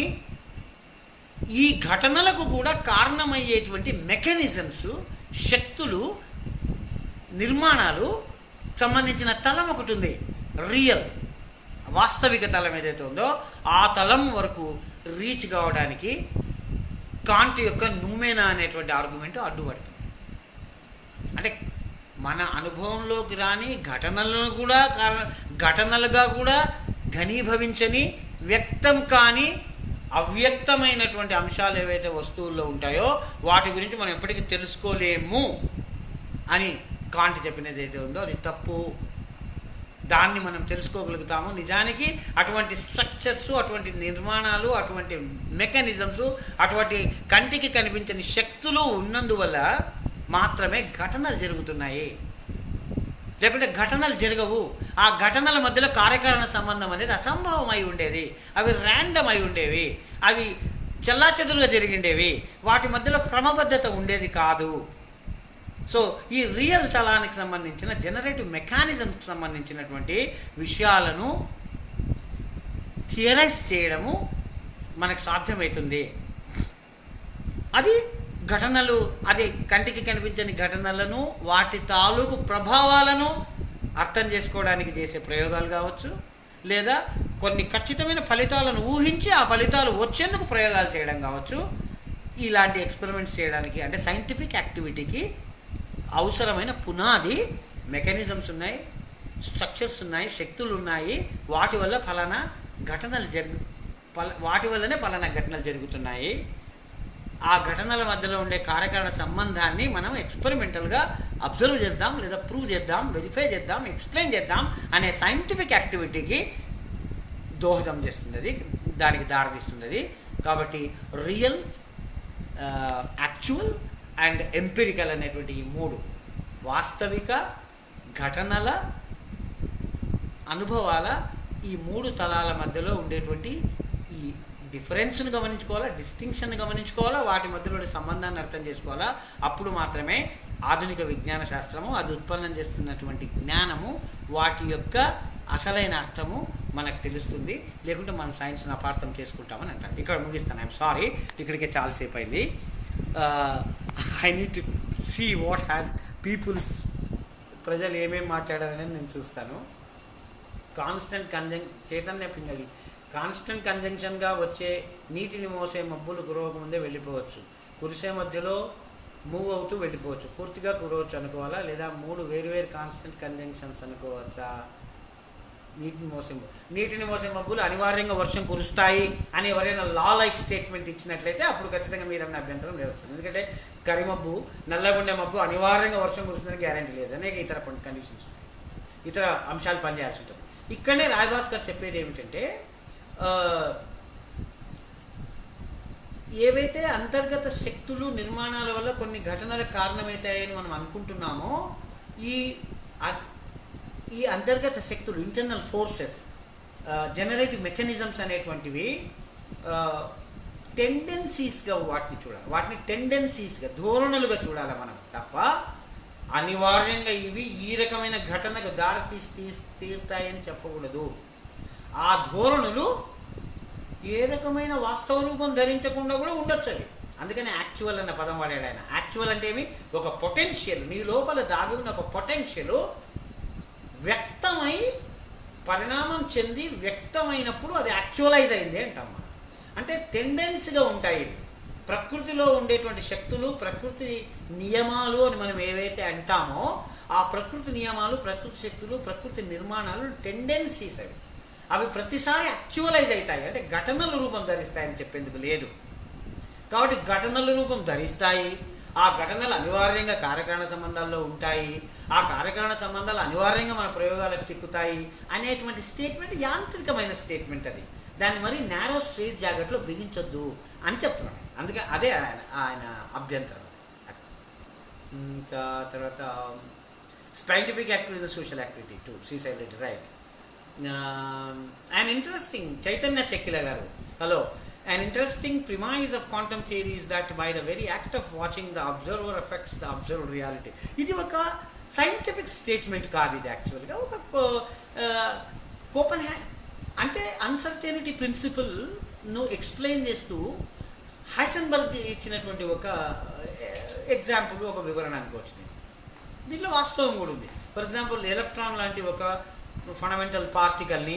Speaker 1: ఈ ఘటనలకు కూడా కారణమయ్యేటువంటి మెకానిజమ్స్, శక్తులు, నిర్మాణాలు సంబంధించిన తలం ఒకటి ఉంది, రియల్. వాస్తవిక తలం ఏదైతే ఉందో ఆ తలం వరకు రీచ్ కావడానికి కాంట్ యొక్క నూమేనా అనేటువంటి ఆర్గ్యుమెంట్ అడ్డుపడుతుంది. అంటే మన అనుభవంలోకి రాని ఘటనలను కూడా ఘటనలుగా కూడా ఘనీభవించని, వ్యక్తం కాని అవ్యక్తమైనటువంటి అంశాలు ఏవైతే వస్తువుల్లో ఉంటాయో వాటి గురించి మనం ఎప్పటికీ తెలుసుకోలేము అని కాంట్ చెప్పినది ఏదైతే ఉందో అది తప్పు. దాన్ని మనం తెలుసుకోగలుగుతాము. నిజానికి అటువంటి స్ట్రక్చర్స్, అటువంటి నిర్మాణాలు, అటువంటి మెకానిజమ్స్, అటువంటి కంటికి కనిపించని శక్తులు ఉన్నందువల్ల మాత్రమే ఘటనలు జరుగుతున్నాయి. లేకుంటే ఘటనలు జరగవు. ఆ ఘటనల మధ్యలో కార్యకారణ సంబంధం అనేది అసంభవం అయి ఉండేది. అవి ర్యాండమ్ అయి ఉండేవి. అవి చెల్లాచెదురుగా జరిగిండేవి. వాటి మధ్యలో క్రమబద్ధత ఉండేది కాదు. సో ఈ రియల్ తలానికి సంబంధించిన జనరేటివ్ మెకానిజమ్స్కి సంబంధించినటువంటి విషయాలను థియరైజ్ చేయడము మనకు సాధ్యమవుతుంది. అది ఘటనలు, అది కంటికి కనిపించని ఘటనలను, వాటి తాలూకు ప్రభావాలను అర్థం చేసుకోవడానికి చేసే ప్రయోగాలు కావచ్చు, లేదా కొన్ని ఖచ్చితమైన ఫలితాలను ఊహించి ఆ ఫలితాలు వచ్చేందుకు ప్రయోగాలు చేయడం కావచ్చు. ఇలాంటి ఎక్స్పెరిమెంట్స్ చేయడానికి అంటే సైంటిఫిక్ యాక్టివిటీకి అవసరమైన పునాది మెకానిజమ్స్ ఉన్నాయి, స్ట్రక్చర్స్ ఉన్నాయి, శక్తులు ఉన్నాయి. వాటి వల్ల ఫలానా ఘటనలు వాటి వల్లనే ఫలానా ఘటనలు జరుగుతున్నాయి. ఆ ఘటనల మధ్యలో ఉండే కార్యకారణ సంబంధాన్ని మనం ఎక్స్పెరిమెంటల్గా అబ్జర్వ్ చేద్దాం, లేదా ప్రూవ్ చేద్దాం, వెరిఫై చేద్దాం, ఎక్స్ప్లెయిన్ చేద్దాం అనే సైంటిఫిక్ యాక్టివిటీకి దోహదం చేస్తుంది, అది దానికి దారితీస్తుంది. కాబట్టి రియల్, యాక్చువల్ అండ్ ఎంపిరికల్ అనేటువంటి ఈ మూడు వాస్తవిక, ఘటనల, అనుభవాల ఈ మూడు తలాల మధ్యలో ఉండేటువంటి ఈ డిఫరెన్స్ను గమనించుకోవాలా, డిస్టింక్షన్ని గమనించుకోవాలా, వాటి మధ్యలో సంబంధాన్ని అర్థం చేసుకోవాలా. అప్పుడు మాత్రమే ఆధునిక విజ్ఞాన శాస్త్రము, అది ఉత్పన్నం చేస్తున్నటువంటి జ్ఞానము, వాటి యొక్క అసలైన అర్థము మనకు తెలుస్తుంది. లేకుంటే మనం సైన్స్ని అపార్థం చేసుకుంటామని అంటారు. ఇక్కడ ముగిస్తాను. ఐఎమ్ సారీ, ఇక్కడికే చాలాసేపు అయింది. I need to see what has peoples, ప్రజలు ఏమేమి మాట్లాడారనేది నేను చూస్తాను. చైతన్య పింగళి కాన్స్టెంట్ కంజంక్షన్గా వచ్చే నీటిని మోసే మబ్బులు కురవకముందే వెళ్ళిపోవచ్చు, కురిసే మధ్యలో మూవ్ అవుతూ వెళ్ళిపోవచ్చు, పూర్తిగా కురవచ్చు అనుకోవాలా, లేదా మూడు వేరువేరు కాన్స్టెంట్ కంజంక్షన్స్ అనుకోవచ్చా? నీటిని మోసే మబ్బులు అనివార్యంగా వర్షం కురుస్తాయి అని ఎవరైనా లా లైక్ స్టేట్మెంట్ ఇచ్చినట్లయితే అప్పుడు ఖచ్చితంగా మీరు అన్న అభ్యంతరం లేదు. ఎందుకంటే కరిమబ్బు, నల్లగుండే మబ్బు అనివార్యంగా వర్షం కురుస్తుందని గ్యారంటీ లేదు. అనేక ఇతర కండిషన్స్, ఇతర అంశాలు పనిచేయాల్సి ఉంటుంది. ఇక్కడనే రాయభాస్కర్ చెప్పేది ఏమిటంటే, ఏవైతే అంతర్గత శక్తులు, నిర్మాణాల వల్ల కొన్ని ఘటనలకు కారణమవుతాయని మనం అనుకుంటున్నామో, ఈ అంతర్గత శక్తులు, ఇంటర్నల్ ఫోర్సెస్, జనరేటివ్ మెకానిజమ్స్ అనేటువంటివి టెండెన్సీస్గా వాటిని చూడాలి. వాటిని టెండెన్సీస్గా, ధోరణులుగా చూడాలి మనం తప్ప అనివార్యంగా ఇవి ఈ రకమైన ఘటనకు తీరుతాయని చెప్పకూడదు. ఆ ధోరణులు ఏ రకమైన వాస్తవ రూపం ధరించకుండా కూడా ఉండొచ్చు అవి. అందుకని యాక్చువల్ అన్న పదం వాడాడు ఆయన. యాక్చువల్ అంటే ఏమి? ఒక పొటెన్షియల్, నీ లోపల దాగి ఉన్న ఒక పొటెన్షియల్ వ్యక్తమై, పరిణామం చెంది వ్యక్తమైనప్పుడు అది యాక్చువలైజ్ అయింది అంటాం మనం. అంటే టెండెన్సీగా ఉంటాయి. ప్రకృతిలో ఉండేటువంటి శక్తులు, ప్రకృతి నియమాలు అని మనం ఏవైతే అంటామో, ఆ ప్రకృతి నియమాలు, ప్రకృతి శక్తులు, ప్రకృతి నిర్మాణాలు టెండెన్సీస్. అవి ప్రతిసారి యాక్చువలైజ్ అవుతాయి. అంటే ఘటనలు రూపం ధరిస్తాయని చెప్పేందుకు లేదు. కాబట్టి ఘటనలు రూపం ధరిస్తాయి. ఆ ఘటనలు అనివార్యంగా కార్యకారణ సంబంధాల్లో ఉంటాయి. ఆ కార్యకారణ సంబంధాలు అనివార్యంగా మన ప్రయోగాలకు చిక్కుతాయి అనేటువంటి స్టేట్మెంట్ యాంత్రికమైన స్టేట్మెంట్. అది దాన్ని మరి నేరో స్ట్రైట్ జాకెట్లో బిగించొద్దు అని చెప్తున్నాడు. అందుకే అదే ఆయన అభ్యంతరం. ఇంకా తర్వాత scientific activity, social activity to seaside right. an interesting Chaitanya Chekila garu, hello, an interesting premise of quantum theory is that by the very act of watching, the observer affects the observed reality. ఇది ఒక scientific statement కాదు, ఇది యాక్చువల్గా ఒక coupon అంటే uncertainty ప్రిన్సిపల్ను explain చేస్తూ Heisenberg ఇచ్చినటువంటి ఒక ఎగ్జాంపుల్, ఒక వివరణ అనుకోవచ్చు. దీంట్లో వాస్తవం కూడా ఉంది. ఫర్ ఎగ్జాంపుల్ ఎలక్ట్రాన్ లాంటి ఒక ఫండమెంటల్ పార్టికల్ని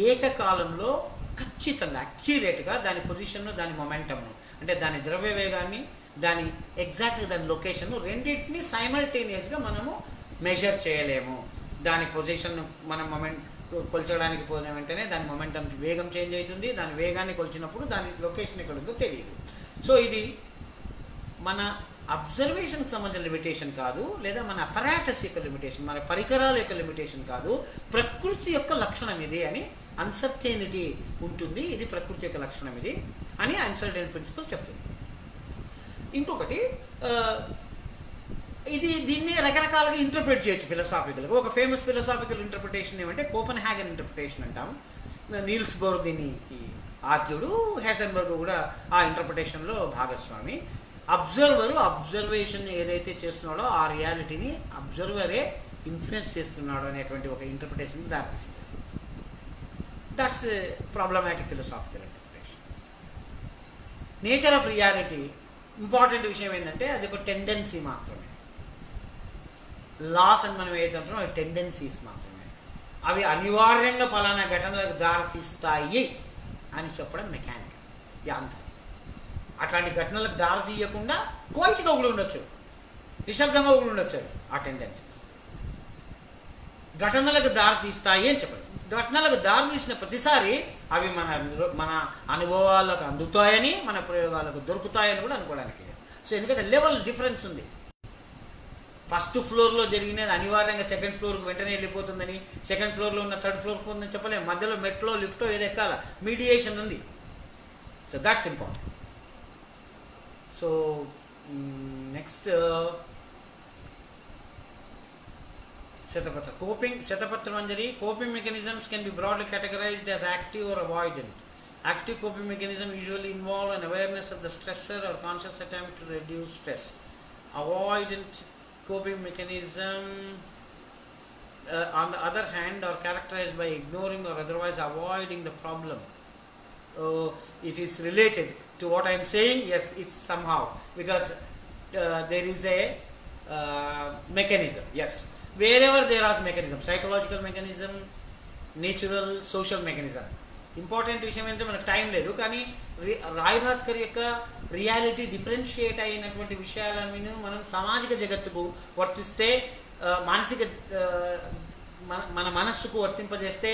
Speaker 1: ఏకకాలంలో ఖచ్చితంగా అక్యురేట్గా దాని పొజిషన్ను, దాని మొమెంటమ్ను, అంటే దాని ద్రవ్య వేగాన్ని, దాని ఎగ్జాక్ట్గా దాని లొకేషన్ను రెండింటినీ సైమల్టేనియస్గా మనము మెజర్ చేయలేము. దాని పొజిషన్ మనం మొమెంట్ కొల్చడానికి పోయిన వెంటనే దాని మొమెంటం వేగం చేంజ్ అవుతుంది. దాని వేగాన్ని కొలిచినప్పుడు దాని లొకేషన్ ఎక్కడ ఉందో తెలియదు. సో ఇది మన అబ్జర్వేషన్కి సంబంధించిన లిమిటేషన్ కాదు, లేదా మన అపరాటస్ యొక్క లిమిటేషన్, మన పరికరాల యొక్క లిమిటేషన్ కాదు, ప్రకృతి యొక్క లక్షణం ఇది అని అన్సర్టెనిటీ ఉంటుంది. ఇది ప్రకృతి యొక్క లక్షణం ఇది అని అన్సర్టెన్ ప్రిన్సిపల్ చెప్తుంది. ఇంకొకటి దీన్ని రకరకాలుగా ఇంటర్ప్రిట్ చేయొచ్చు ఫిలసాఫికల్గా. ఒక ఫేమస్ ఫిలసాఫికల్ ఇంటర్ప్రిటేషన్ ఏమంటే కోపెన్హాగన్ ఇంటర్ప్రిటేషన్ అంటాం. నీల్స్ బోర్ దీనికి ఆద్యుడు, హెసన్బర్గ్ కూడా ఆ ఇంటర్ప్రిటేషన్లో భాగస్వామి. అబ్జర్వేషన్ ఏదైతే చేస్తున్నాడో ఆ రియాలిటీని అబ్జర్వరే ఇన్ఫ్లుయెన్స్ చేస్తున్నాడు అనేటువంటి ఒక ఇంటర్ప్రిటేషన్ దారితీస్తుంది. That's problematic philosophical interpretation. Nature of reality important విషయం ఏంటంటే అది ఒక టెండెన్సీ మాత్రమే. లాస్ అని మనం ఏదంటున్నాం అవి టెండెన్సీస్ మాత్రమే. అవి అనివార్యంగా ఫలానా ఘటనలకు దారితీస్తాయి అని చెప్పడం మెకానికల్, యాంత్రికం. అట్లాంటి ఘటనలకు దారి తీయకుండా క్వైట్గా కూడా ఉండొచ్చు, నిశ్శబ్దంగా కూడా ఉండొచ్చు. ఆ టెండెన్సీస్ ఘటనలకు దారి తీస్తాయి అని చెప్పండి. ఘటనలకు దారి తీసిన ప్రతిసారి అవి మన అనుభవాలకు అందుతాయని, మన ప్రయోగాలకు దొరుకుతాయని కూడా అనుకోవడానికి లేదు. సో ఎందుకంటే లెవెల్ డిఫరెన్స్ ఉంది. ఫస్ట్ ఫ్లోర్లో జరిగినది అనివార్యంగా సెకండ్ ఫ్లోర్కి వెంటనే వెళ్ళిపోతుందని, సెకండ్ ఫ్లోర్లో ఉన్న థర్డ్ ఫ్లోర్కి ఉందని చెప్పలేము. మధ్యలో మెట్లో, లిఫ్టో ఏది ఎక్కాల, మీడియేషన్ ఉంది. So that's important. So next Shetapatra Manjari. Coping mechanisms can be broadly categorized as active or avoidant. Active coping mechanisms usually involve an awareness of the stressor or conscious attempt to reduce stress. Avoidant coping mechanism, on the other hand, are characterized by ignoring or otherwise avoiding the problem. It is related to what I am saying. Yes, it's somehow because there is a mechanism. Yes, wherever there is mechanism, psychological mechanism, natural, social mechanism. Important విషయం ఏంటంటే మనకు time లేదు, కానీ రాయ్ భాస్కర్ యొక్క reality differentiate అయినటువంటి విషయాలను మనం సామాజిక జగత్తుకు వర్తిస్తే, మానసిక మన మనస్సుకు వర్తింపజేస్తే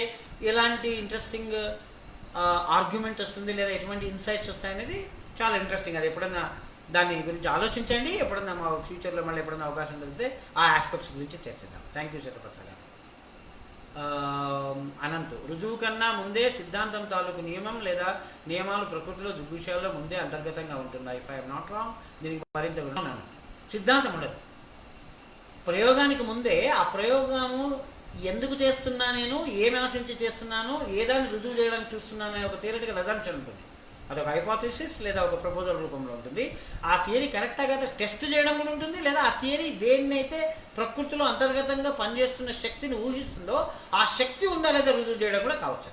Speaker 1: ఎలాంటి ఇంట్రెస్టింగ్ ఆర్గ్యుమెంట్ వస్తుంది, లేదా ఎటువంటి ఇన్సైట్స్ వస్తాయనేది చాలా ఇంట్రెస్టింగ్. అది ఎప్పుడన్నా దాని గురించి ఆలోచించండి. ఎప్పుడన్నా మా ఫ్యూచర్లో మళ్ళీ ఎప్పుడన్నా అవకాశం దొరికితే ఆ ఆస్పెక్ట్స్ గురించి చర్చిద్దాం. థ్యాంక్ యూ శతపత్ర గారు. అనంత్, రుజువు కన్నా ముందే సిద్ధాంతం తాలూకు నియమం లేదా నియమాలు ప్రకృతిలో దృగ్విషయాల్లో ముందే అంతర్గతంగా ఉంటున్నాయి. ఇఫ్ ఐఎమ్ నాట్ రాంగ్, దీనికి మరింత విన్నాను. సిద్ధాంతం ఉండదు. ప్రయోగానికి ముందే ఆ ప్రయోగము ఎందుకు చేస్తున్నా, నేను ఏమి ఆశించి చేస్తున్నాను, ఏదాన్ని రుజువు చేయడానికి చూస్తున్నాను అనే ఒక థియరిటికల్ అజంప్షన్ ఉంటుంది. అదొక హైపోథెసిస్ లేదా ఒక ప్రపోజల్ రూపంలో ఉంటుంది. ఆ థియరీ కరెక్ట్గా అయితే టెస్ట్ చేయడం కూడా ఉంటుంది, లేదా ఆ థియరీ దేన్నైతే ప్రకృతిలో అంతర్గతంగా పనిచేస్తున్న శక్తిని ఊహిస్తుందో ఆ శక్తి ఉందా లేదా రుజువు చేయడం కూడా కావచ్చు.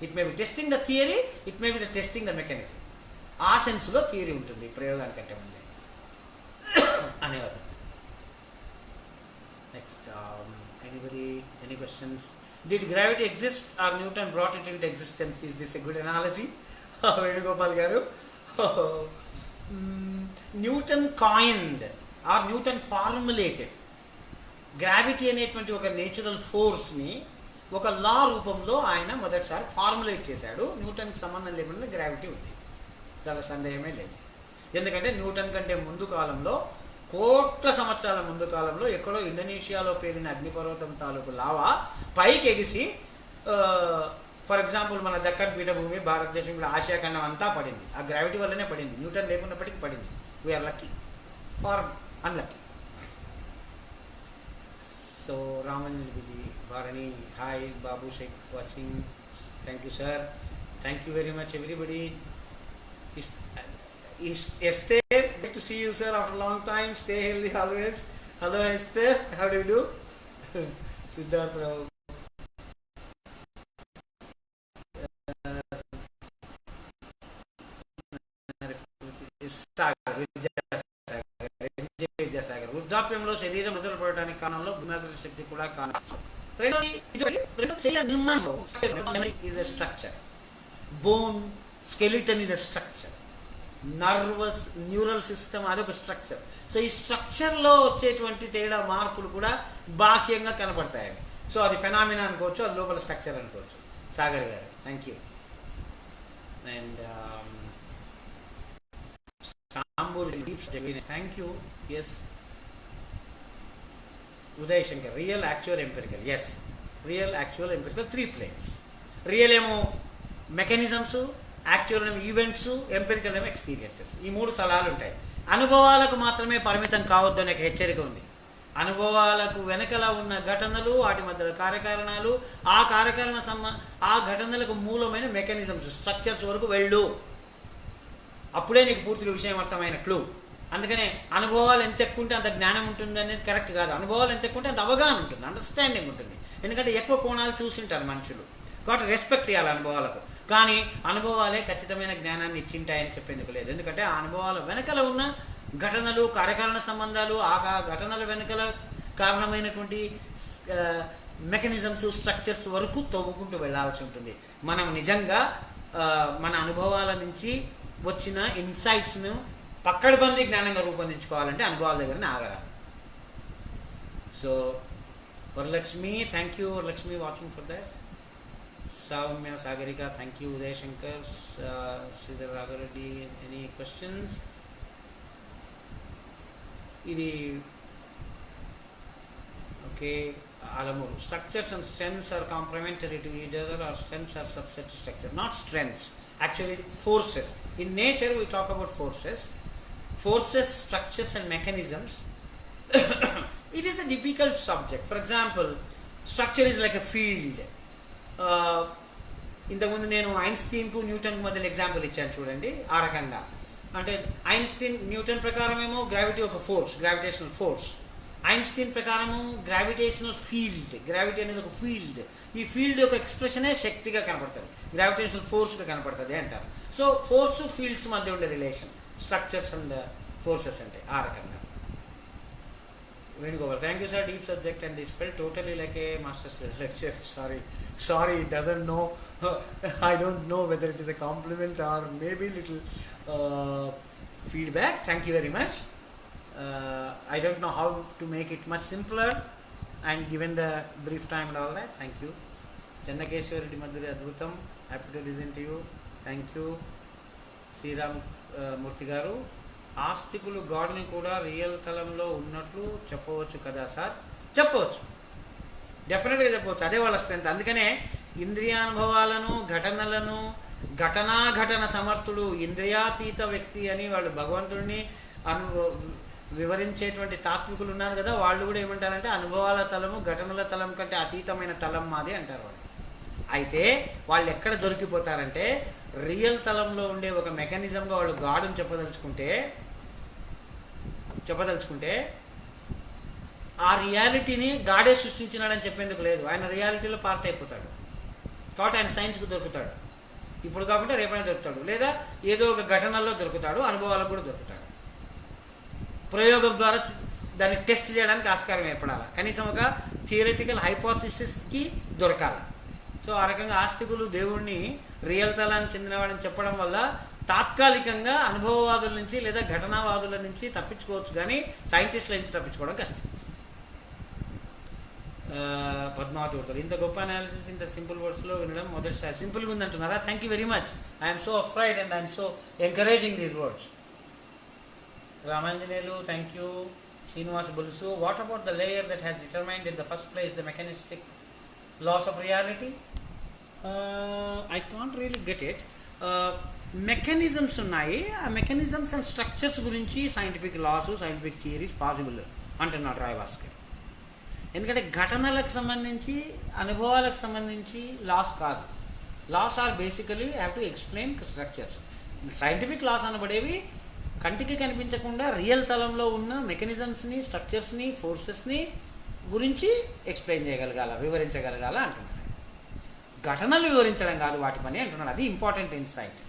Speaker 1: It may be testing the theory, it may be the testing the mechanism. ఆ సెన్స్లో థియరీ ఉంటుంది ప్రయోగానికంటే ముందే అనేవారు. Next, any questions? Did gravity exist or Newton brought it into existence? Is this a good analogy? Venugopal గారు, Newton coined or Newton formulated gravity అనేటువంటి ఒక natural ఫోర్స్ని ఒక లా రూపంలో ఆయన మొదటిసారి ఫార్ములేట్ చేశాడు. న్యూటన్కి సంబంధం లేకుండా గ్రావిటీ ఉంది, చాలా సందేహమే లేదు. ఎందుకంటే న్యూటన్ కంటే ముందు కాలంలో, కోట్ల సంవత్సరాల ముందు కాలంలో ఎక్కడో ఇండోనేషియాలో పేరిన అగ్నిపర్వతం తాలూకు లావా పైకి ఎగిసి, ఫర్ ఎగ్జాంపుల్ మన దక్కన్ పీఠభూమి, భారతదేశంలో ఆసియా ఖండం అంతా పడింది. ఆ గ్రావిటీ వల్లనే పడింది, న్యూటన్ లేకున్నప్పటికీ పడింది. We're lucky or unlucky. So Raman Bharani, hi Babu Shaik watching. Thank you sir, thank you very much everybody. Esther, good to see you sir after a long time. Stay healthy always. Hello Esther, how do you do? Siddharth Rao. వృద్ధాప్యంలో శరీరం వృద్ధులు పడటానికి కారణంలో భూమి శక్తి కూడా కారణం. రెండోది నిర్మాణం. Memory is a structure, bone skeleton is a structure, nervous neural system అదొక స్ట్రక్చర్. సో ఈ స్ట్రక్చర్లో వచ్చేటువంటి తేడా మార్పులు కూడా బాహ్యంగా కనపడతాయి. సో అది ఫెనామినా అనుకోవచ్చు, అది లోపల స్ట్రక్చర్ అనుకోవచ్చు. సాగర్ గారు thank you. And thank you. Yes Uday Shankar, real actual empirical. Yes, real actual empirical 3 planes. Real ఏమో మెకానిజమ్స్, యాక్చువల్ ఏమో ఈవెంట్స్, ఎంపెరికల్ ఏమో ఎక్స్పీరియన్సెస్. ఈ 3 తలాలు ఉంటాయి. అనుభవాలకు మాత్రమే పరిమితం కావద్దు అనే హెచ్చరిక ఉంది. అనుభవాలకు వెనకల ఉన్న ఘటనలు, వాటి మధ్య కార్యకారణాలు, ఆ కార్యకారణ ఆ ఘటనలకు మూలమైన మెకానిజమ్స్, స్ట్రక్చర్స్ వరకు వెళ్ళు, అప్పుడే నీకు పూర్తిగా విషయం అర్థమైనట్లు. అందుకనే అనుభవాలు ఎంత ఎక్కువ ఉంటే అంత జ్ఞానం ఉంటుంది అనేది కరెక్ట్ కాదు. అనుభవాలు ఎంత ఎక్కువ ఉంటే అంత అవగాహన ఉంటుంది, అండర్స్టాండింగ్ ఉంటుంది. ఎందుకంటే ఎక్కువ కోణాలు చూసింటారు మనుషులు, కాబట్టి రెస్పెక్ట్ ఇవ్వాలి అనుభవాలకు. కానీ అనుభవాలే ఖచ్చితమైన జ్ఞానాన్ని ఇచ్చింటాయని చెప్పేందుకు లేదు. ఎందుకంటే ఆ అనుభవాల వెనకల ఉన్న ఘటనలు, కార్యకారణ సంబంధాలు, ఆ ఘటనల వెనకల కారణమైనటువంటి మెకానిజమ్స్, స్ట్రక్చర్స్ వరకు తవ్వుకుంటూ వెళ్లాల్సి ఉంటుంది. మనం నిజంగా మన అనుభవాల నుంచి వచ్చిన ఇన్సైట్స్ను పక్కడబందీ జ్ఞానంగా రూపొందించుకోవాలంటే అనుభవాల దగ్గరనే ఆగరాదు. So Varalakshmi, thank you Varalakshmi watching for that. Soumya Sagarika, thank you. Uday Shankar, Sridhar Ragareddy, any questions? Idi okay, Alamur. Structures and strengths are complementary to each other, or strengths are subset to structure. Not strengths, actually forces. In nature we talk about forces. Forces, structures and mechanisms. It is a difficult subject. For example, structure is like a field. ఇంతకుముందు నేను ఐన్స్టీన్కు న్యూటన్కు మధ్యలో example ఇచ్చాను చూడండి. ఆ రకంగా అంటే Einstein, Newton ప్రకారమేమో gravity ఒక force, gravitational force. Einstein ప్రకారము గ్రావిటేషనల్ ఫీల్డ్, గ్రావిటీ అనేది ఒక ఫీల్డ్. ఈ ఫీల్డ్ యొక్క ఎక్స్ప్రెషనే శక్తిగా కనపడుతుంది, గ్రావిటేషనల్ ఫోర్స్గా కనపడుతుంది అంటారు. సో ఫోర్స్, ఫీల్డ్స్ మధ్య ఉండే రిలేషన్ స్ట్రక్చర్స్ అండ్ ఫోర్సెస్ అంటే ఆ రకంగా. Venugopal, thank you sir, deep subject and they spell totally like a master's lecture. Sorry, it doesn't know. I don't know whether it is a compliment or maybe little feedback. Thank you very much. I don't know how to make it much simpler and given the brief time and all that. Thank you. Channakeshwar Reddy Madhuri Adbhutam, happy to listen to you. Thank you. Sriram Murthy garu, ఆస్తికులు గాడ్ని కూడా real తలంలో ఉన్నట్లు చెప్పవచ్చు కదా sir? చెప్పవచ్చు, డెఫినెట్గా చెప్పవచ్చు. అదే వాళ్ళ strength. అందుకనే ఇంద్రియానుభవాలను, ఘటనలను, ఘటన సమర్థుడు, ఇంద్రియాతీత వ్యక్తి అని వాళ్ళు భగవంతుడిని వివరించేటువంటి తాత్వికులు ఉన్నారు కదా, వాళ్ళు కూడా ఏమంటారంటే అనుభవాల తలము ఘటనల తలం కంటే అతీతమైన తలం మాది అంటారు వాళ్ళు. అయితే వాళ్ళు ఎక్కడ దొరికిపోతారంటే రియల్ తలంలో ఉండే ఒక మెకానిజంగా వాళ్ళు గాడుని చెప్పదలుచుకుంటే ఆ రియాలిటీని గాడే సృష్టించినాడని చెప్పేందుకు లేదు. ఆయన రియాలిటీలో పార్ట్ అయిపోతాడు. కాబట్టి ఆయన సైన్స్కు దొరుకుతాడు. ఇప్పుడు కాకుండా రేపైనా దొరుకుతాడు, లేదా ఏదో ఒక ఘటనల్లో దొరుకుతాడు, అనుభవాలకు కూడా దొరుకుతాడు. ప్రయోగం ద్వారా దాన్ని టెస్ట్ చేయడానికి ఆస్కారం ఏర్పడాలి, కనీసం ఒక థియరిటికల్ హైపోథిసిస్కి దొరకాలి. సో ఆ రకంగా ఆస్తికులు దేవుణ్ణి రియల్ తలానికి చెందినవాడని చెప్పడం వల్ల తాత్కాలికంగా అనుభవవాదుల నుంచి లేదా ఘటనావాదుల నుంచి తప్పించుకోవచ్చు, కానీ సైంటిస్టుల నుంచి తప్పించుకోవడం కష్టం. పద్మావతి కొడతారు, ఇంత గొప్ప అనాలిసిస్ ఇంత సింపుల్ వర్డ్స్లో వినడం మొదటిసారి. సింపుల్గా ఉందంటున్నారా? Thank you very much. I'm so afraid and I'm so encouraging these words. Ramanjaneyulu, thank you. Srinivas Bulsu, what about the layer that has determined in the first place the mechanistic laws of reality? I can't really get it. Mechanisms ఉన్నాయి, ఆ mechanisms and structures గురించి scientific laws, scientific theories possible అంటున్నాడు Roy Bhaskar. ఎందుకంటే ఘటనలకు సంబంధించి, అనుభవాలకు సంబంధించి laws కాదు. Laws are basically have to explain structures. Scientific laws అనబడేవి కంటికి కనిపించకుండా రియల్ తలంలో ఉన్న మెకానిజమ్స్ని, స్ట్రక్చర్స్ని, ఫోర్సెస్ని గురించి ఎక్స్ప్లెయిన్ చేయగలగాల, వివరించగలగాల అంటున్నాడు. ఘటనలు వివరించడం కాదు వాటి పని అంటున్నాడు. అది important insight.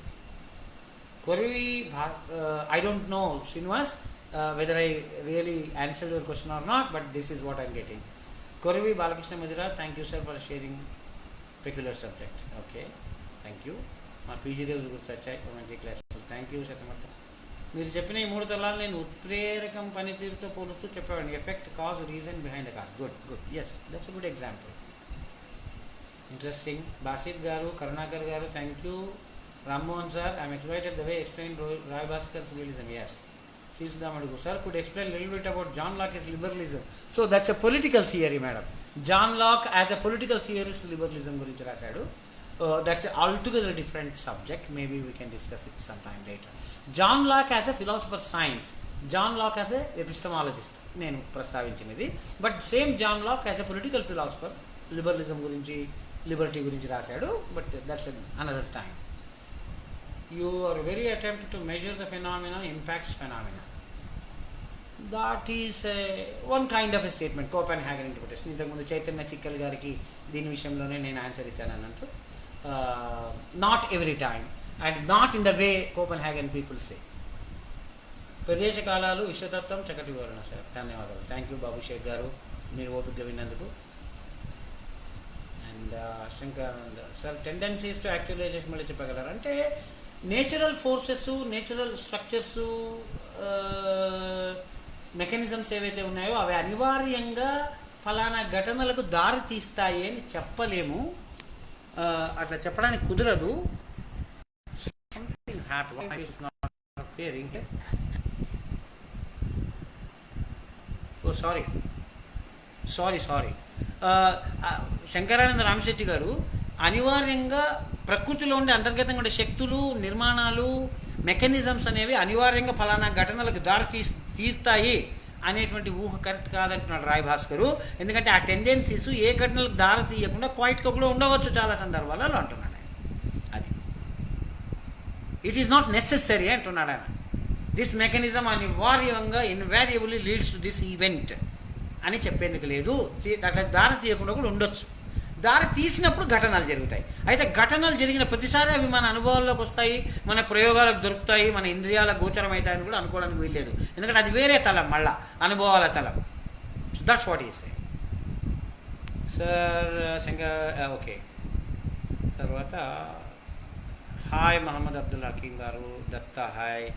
Speaker 1: Korivi I don't know Srinivas whether I really answered your question or not, but this is what I'm getting. Koravi Balakrishna Madhuraj, thank you sir for sharing peculiar subject. Okay, thank you. మా PG రోజు గుర్తొచ్చాయి మంచి classes. Thank you శతమర్థం. మీరు చెప్పిన ఈ 3 తలాలు నేను ఉత్ప్రేరకం పనితీరుతో పోలుస్తూ చెప్పేవాడిని. Effect, cause, reason behind the cause. Good. Yes, that's good example. Interesting. Basit గారు, కరుణాకర్ గారు, thank you. Rammohan sir, I'm exploited the way explain Roy Bhaskar's realism. Yes. సీసుదామడుగు sir could explain little bit about John Locke is liberalism. So that's a political theory madam. John Locke as a political theorist liberalism గురించి రాశాడు. That's altogether a different subject. Maybe we can discuss it sometime later. John Locke as a philosopher of science, John Locke as a epistemologist, నేను ప్రస్తావించినది. But same John Locke as a political philosopher liberalism గురించి, liberty గురించి రాశాడు. But that's another time. You are very attempt to measure the phenomena impacts phenomena. That is one kind of a statement. Copenhagen interpretation. ఇంతకుముందు చైతన్య చిక్కల్ గారికి దీని విషయంలోనే నేను answer ఇచ్చాను అన్నట్టు. Not every time and not in the way Copenhagen people say. ప్రదేశ కాలాలు, విశ్వతత్వం, చక్కటి వివరణ సార్. ధన్యవాదాలు. థ్యాంక్ యూ బాబుషేక్ గారు, మీరు ఓపికగా విన్నందుకు. And Shankaranand sir, tendencies to actualization మళ్ళీ చెప్పగలరు అంటే natural forces, natural structures, mechanisms ఏవైతే ఉన్నాయో అవి అనివార్యంగా ఫలానా ఘటనలకు దారి తీస్తాయి అని చెప్పలేము. అట్లా చెప్పడానికి కుదరదు. సారీ శంకరానంద రామశెట్టి గారు, అనివార్యంగా ప్రకృతిలో ఉండే అంతర్గతంగా ఉండే శక్తులు, నిర్మాణాలు, మెకానిజమ్స్ అనేవి అనివార్యంగా ఫలానా ఘటనలకు దారి తీస్తాయి అనేటువంటి ఊహ కరెక్ట్ కాదంటున్నాడు రాయ్ భాస్కరు. ఎందుకంటే ఆ టెండెన్సీస్ ఏ ఘటనలకు దారి తీయకుండా క్వైట్గా కూడా ఉండవచ్చు చాలా సందర్భాలలో అంటున్నాడు ఆయన. అది ఇట్ ఈస్ నాట్ నెసెసరీ అంటున్నాడు ఆయన. దిస్ మెకానిజం అనివార్యంగా ఇన్వాల్యుబుల్లీ లీడ్స్ టు దిస్ ఈవెంట్ అని చెప్పేందుకు లేదు. అట్లా దారి తీయకుండా కూడా ఉండొచ్చు. దారి తీసినప్పుడు ఘటనలు జరుగుతాయి. అయితే ఘటనలు జరిగిన ప్రతిసారి అవి మన అనుభవాల్లోకి వస్తాయి, మన ప్రయోగాలకు దొరుకుతాయి, మన ఇంద్రియాల గోచరం అవుతాయని కూడా అనుకోవడానికి వీల్లేదు. ఎందుకంటే అది వేరే తలం, మళ్ళా అనుభవాల తలం. That's what is sir. Shankar okay. తర్వాత హాయ్ మహమ్మద్ అబ్దుల్ హకీం గారు, దత్త హాయ్,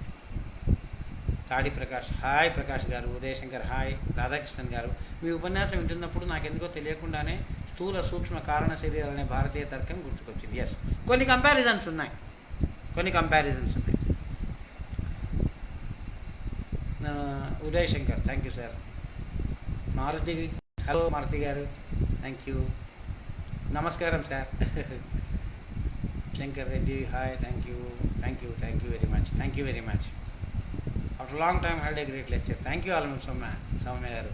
Speaker 1: తాడి ప్రకాష్ హాయ్, ప్రకాష్ గారు, ఉదయశంకర్ హాయ్, రాధాకృష్ణన్ గారు. మీ ఉపన్యాసం వింటున్నప్పుడు నాకెందుకో తెలియకుండానే స్థూల సూక్ష్మ కారణ శరీరాలు అనే భారతీయ తర్కం గుర్తుకొచ్చింది. ఎస్, కొన్ని కంపారిజన్స్ ఉన్నాయి. Udayashankar, thank you sir. Maruti, hello Maruti గారు, థ్యాంక్ యూ. నమస్కారం sir. Shankar Reddy hi, thank you very much. After long time held a great lecture. Thank you almost Soumya గారు.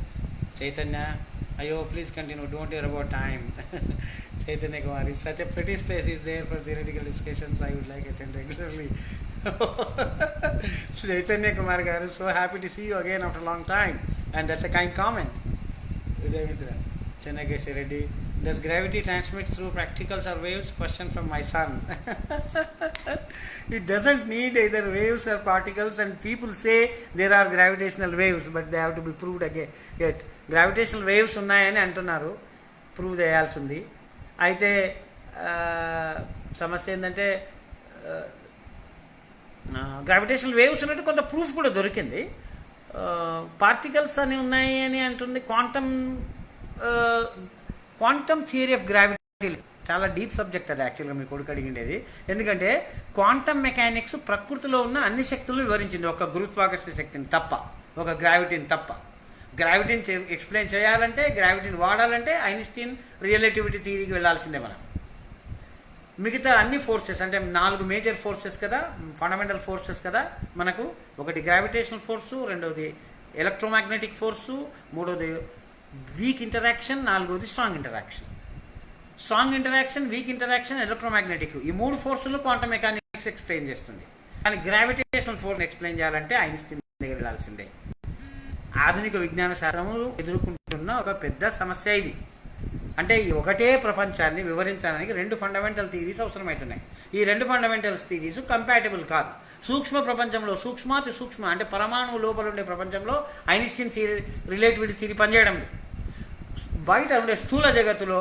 Speaker 1: చైతన్య, అయ్యో please continue, don't hear about time. Chaitanya Kumar, is such a pretty space is there for theoretical discussions, I would like attend regularly. Chaitanya Kumar గారు, so happy to see you again after long time and that's a kind comment. Udayamitra, Chennakeshwara Reddy, does gravity transmit through particles or waves? Question from my son. It doesn't need either waves or particles, and people say there are gravitational waves, but they have to be proved again. Yet gravitational waves ఉన్నాయని అంటున్నారు, prove చేయాల్సి ఉంది. అయితే సమస్య ఏంటంటే gravitational waves ఉన్నట్టు కొంత proof కూడా దొరికింది. పార్టికల్స్ అని ఉన్నాయి అని అంటుంది. క్వాంటమ్ థియరీ ఆఫ్ గ్రావిటీ చాలా డీప్ సబ్జెక్ట్ అది. యాక్చువల్గా మీ కొడుకు అడిగిండేది. ఎందుకంటే క్వాంటమ్ మెకానిక్స్ ప్రకృతిలో ఉన్న అన్ని శక్తులను వివరించింది, ఒక గురుత్వాకర్షణ శక్తిని తప్ప, ఒక గ్రావిటీని తప్ప. గ్రావిటీని ఎక్స్ప్లెయిన్ చేయాలంటే, గ్రావిటీని వాడాలంటే ఐన్స్టీన్ రిలేటివిటీ థియరీకి వెళ్ళాల్సిందే మనం. మిగతా అన్ని ఫోర్సెస్ అంటే 4 మేజర్ ఫోర్సెస్ కదా, ఫండమెంటల్ ఫోర్సెస్ కదా మనకు. ఒకటి గ్రావిటేషనల్ ఫోర్సు, రెండవది ఎలక్ట్రోమాగ్నెటిక్ ఫోర్సు, మూడవది వీక్ ఇంటరాక్షన్, నాలుగవది strong interaction, week interaction, electromagnetic. ఈ 3 ఫోర్సులు క్వాంటమ్ మెకానిక్స్ ఎక్స్ప్లెయిన్ చేస్తుంది. కానీ గ్రావిటేషనల్ ఫోర్స్ ఎక్స్ప్లెయిన్ చేయాలంటే ఐన్స్టీన్ దగ్గర వెళ్ళాల్సిందే. ఆధునిక విజ్ఞాన శాస్త్రములు ఎదుర్కొంటున్న ఒక పెద్ద సమస్య ఇది. అంటే ఈ ఒకటే ప్రపంచాన్ని వివరించడానికి 2 ఫండమెంటల్ థియరీస్ అవసరమవుతున్నాయి. ఈ 2 ఫండమెంటల్ థియరీస్ కంపాటబుల్ కాదు. సూక్ష్మ ప్రపంచంలో, సూక్ష్మాతి సూక్ష్మ అంటే పరమాణువు లోపల ఉండే ప్రపంచంలో ఐన్స్టీన్ థియరీ, రిలేటివిటీ థియరీ పనిచేయడం. బయట ఉండే స్థూల జగత్తులో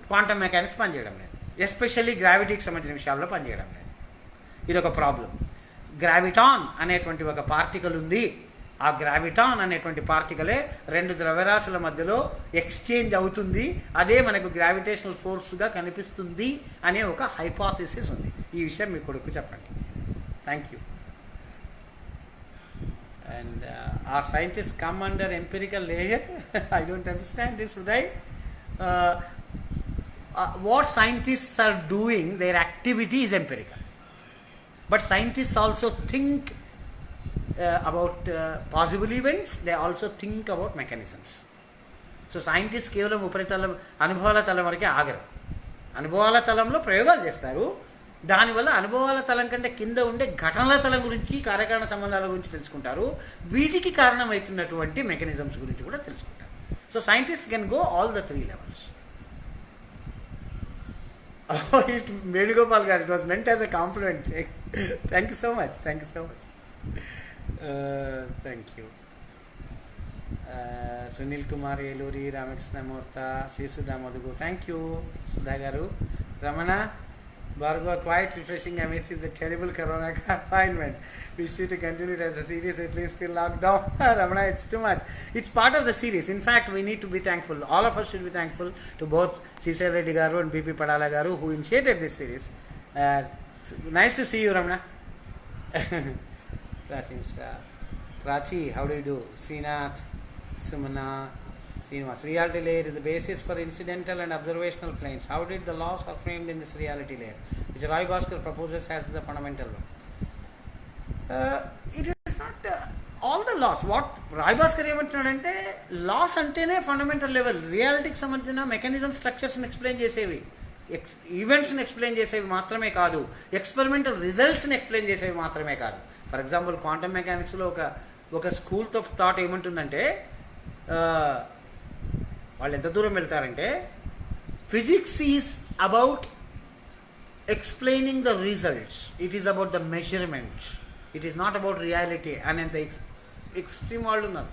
Speaker 1: క్వాంటమ్ మెకానిక్స్ పనిచేయడం లేదు, ఎస్పెషల్లీ గ్రావిటీకి సంబంధించిన విషయాల్లో పనిచేయడం లేదు. ఇది ఒక ప్రాబ్లం. గ్రావిటాన్ అనేటువంటి ఒక పార్టికల్ ఉంది. ఆ గ్రావిటాన్ అనేటువంటి పార్టికలే రెండు ద్రవ్యరాశుల మధ్యలో ఎక్స్చేంజ్ అవుతుంది, అదే మనకు గ్రావిటేషనల్ ఫోర్స్గా కనిపిస్తుంది అనే ఒక హైపోథెసిస్ ఉంది. ఈ విషయం మీ కొడుకు చెప్పండి. Thank you. And our scientists come under empirical layer. I don't understand this, Uday. What scientists are doing, their activity is empirical. But scientists also think about possible events. They also think about mechanisms. So scientists కేవలం ఉపరితలం అనుభవాల తలం వరకే ఆగరు. అనుభవాల తలంలో ప్రయోగాలు చేస్తారు. దానివల్ల అనుభవాల తలం కంటే కింద ఉండే ఘటనల తలం గురించి, కార్యకారణ సంబంధాల గురించి తెలుసుకుంటారు. వీటికి కారణమవుతున్నటువంటి మెకానిజమ్స్ గురించి కూడా తెలుసుకుంటారు. So scientist can go all the 3 levels. It Venugopal garu, it was meant as a compliment. Thank you so much. Thank you so much. Thank you. Sunil Kumar Eluri, Ramakrishna Murtha, Sri Sudha Madugu. Thank you, Sudha garu. Ramana Bhargava, quite refreshing amidst the terrible corona confinement. Wish you to continue it as a series, at least till lockdown. Ramana, it's too much. It's part of the series. In fact, we need to be thankful. All of us should be thankful to both Cecil Reddy garu and PP Padala garu who initiated this series. Nice to see you, Ramana. Prachi, how do you do? Srinath, Sumana, Srinivas. Reality layer is the basis for incidental and observational planes. How did the laws are framed in this reality layer, which Roy Bhaskar proposes as the fundamental law? It is not all the laws. What Roy Bhaskar ఏమంటున్నాడంటే loss అంటేనే fundamental level, రియాలిటీకి సంబంధించిన mechanism స్ట్రక్చర్స్ని explain చేసేవి, ఈవెంట్స్ని explain చేసేవి మాత్రమే కాదు, experimental రిజల్ట్స్ని explain చేసేవి మాత్రమే కాదు. ఫర్ ఎగ్జాంపుల్ క్వాంటమ్ మెకానిక్స్లో ఒక స్కూల్ ఆఫ్ థాట్ ఏమంటుందంటే, వాళ్ళు ఎంత దూరం వెళ్తారంటే physics is about explaining the results, it is about the measurements, it is not about reality అనేంత ఎక్స్ట్రీమ్ వాళ్ళు ఉన్నారు.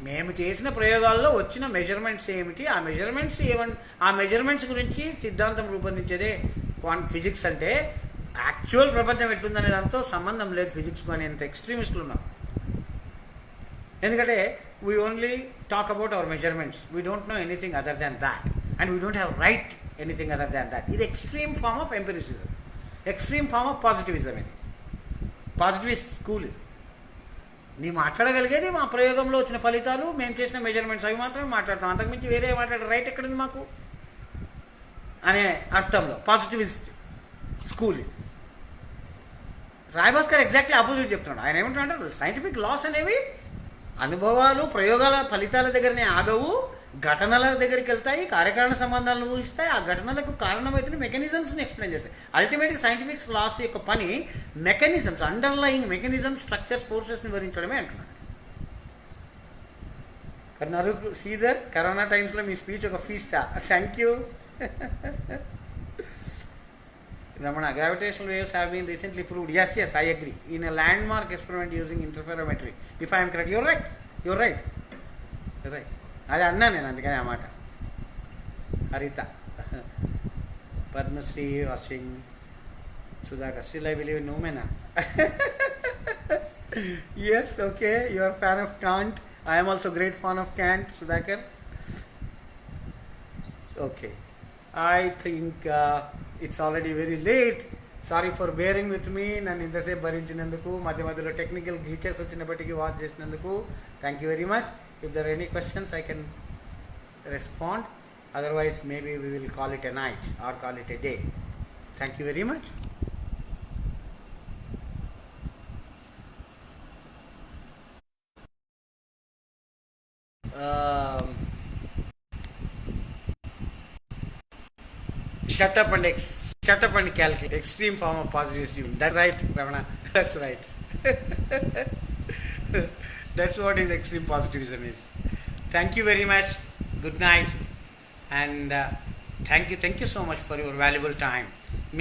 Speaker 1: మేము చేసిన ప్రయోగాల్లో వచ్చిన మెజర్మెంట్స్ ఏమిటి, ఆ మెజర్మెంట్స్ గురించి సిద్ధాంతం రూపొందించేదే ఫిజిక్స్ అంటే, యాక్చువల్ ప్రపంచం ఎట్లుందనే దాంతో సంబంధం లేదు ఫిజిక్స్కు అనేంత ఎక్స్ట్రీమిస్టులు ఉన్నారు. ఎందుకంటే we only talk about our measurements, we don't know anything other than that, and we don't have right anything other than that. This is extreme form of empiricism, extreme form of positivism. ఇది positivist school. నీ మాట్లాడగలిగేది మా ప్రయోగంలో వచ్చిన ఫలితాలు, మేము చేసిన measurements, అవి మాత్రమే మాట్లాడతాం, అంతకుమించి వేరే మాట్లాడే రైట్ ఎక్కడుంది మాకు అనే అర్థంలో positivist school. Roy Bhaskar exactly opposite చెప్తున్నాడు. ఆయన ఏమంటున్నాడు, సైంటిఫిక్ లాస్ అనేవి అనుభవాలు, ప్రయోగాల ఫలితాల దగ్గరనే ఆగవు, ఘటనల దగ్గరికి వెళ్తాయి, కార్యకారణ సంబంధాలను ఊహిస్తాయి, ఆ ఘటనలకు కారణమవుతున్న మెకానిజమ్స్ని ఎక్స్ప్లెయిన్ చేస్తాయి. అల్టిమేట్గా సైంటిఫిక్ లాస్ యొక్క పని మెకానిజమ్స్, అండర్లయింగ్ మెకానిజమ్స్, స్ట్రక్చర్స్, ఫోర్సెస్ని వివరించడమే అంటున్నాడు. కర్నారు సీజర్, కరోనా టైమ్స్లో మీ స్పీచ్ ఒక fiesta. Thank you. Ramana, gravitational waves have been recently proved. Yes, I agree. In a landmark experiment using interferometry. If I am correct, you're right. అది అన్నా నేను, అందుకని ఆ మాట. Haritha, Padmashri watching, Sudhakar, still I believe in Noumena. Yes, okay, you are a fan of Kant. I am also a great fan of Kant, Sudhakar. Okay, I think it's already very late. Sorry for bearing with me. నన్ను ఇంతసేపు భరించినందుకు, మధ్య మధ్యలో technical glitches వచ్చినప్పటికీ watch చేసినందుకు thank you very much. If there any questions I can respond, otherwise maybe we will call it a night or call it a day. Thank you very much. Shut up and calculate. Extreme form of positivism. That's right, Ramana. That's right. That's what is extreme positivism is. Thank you very much. Good night. And thank you so much for your valuable time.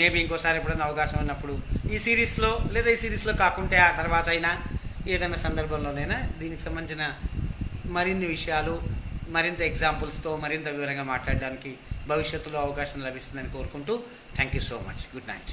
Speaker 1: Maybe ఇంకోసారి ఎప్పుడైనా అవకాశం ఉన్నప్పుడు ఈ సిరీస్లో, లేదా ఈ సిరీస్లో కాకుంటే ఆ తర్వాత అయినా ఏదైనా సందర్భంలోనైనా దీనికి సంబంధించిన మరిన్ని విషయాలు మరింత ఎగ్జాంపుల్స్తో మరింత వివరంగా మాట్లాడడానికి భవిష్యత్తులో అవకాశం లభిస్తుందని కోరుకుంటూ thank you so much. Good night.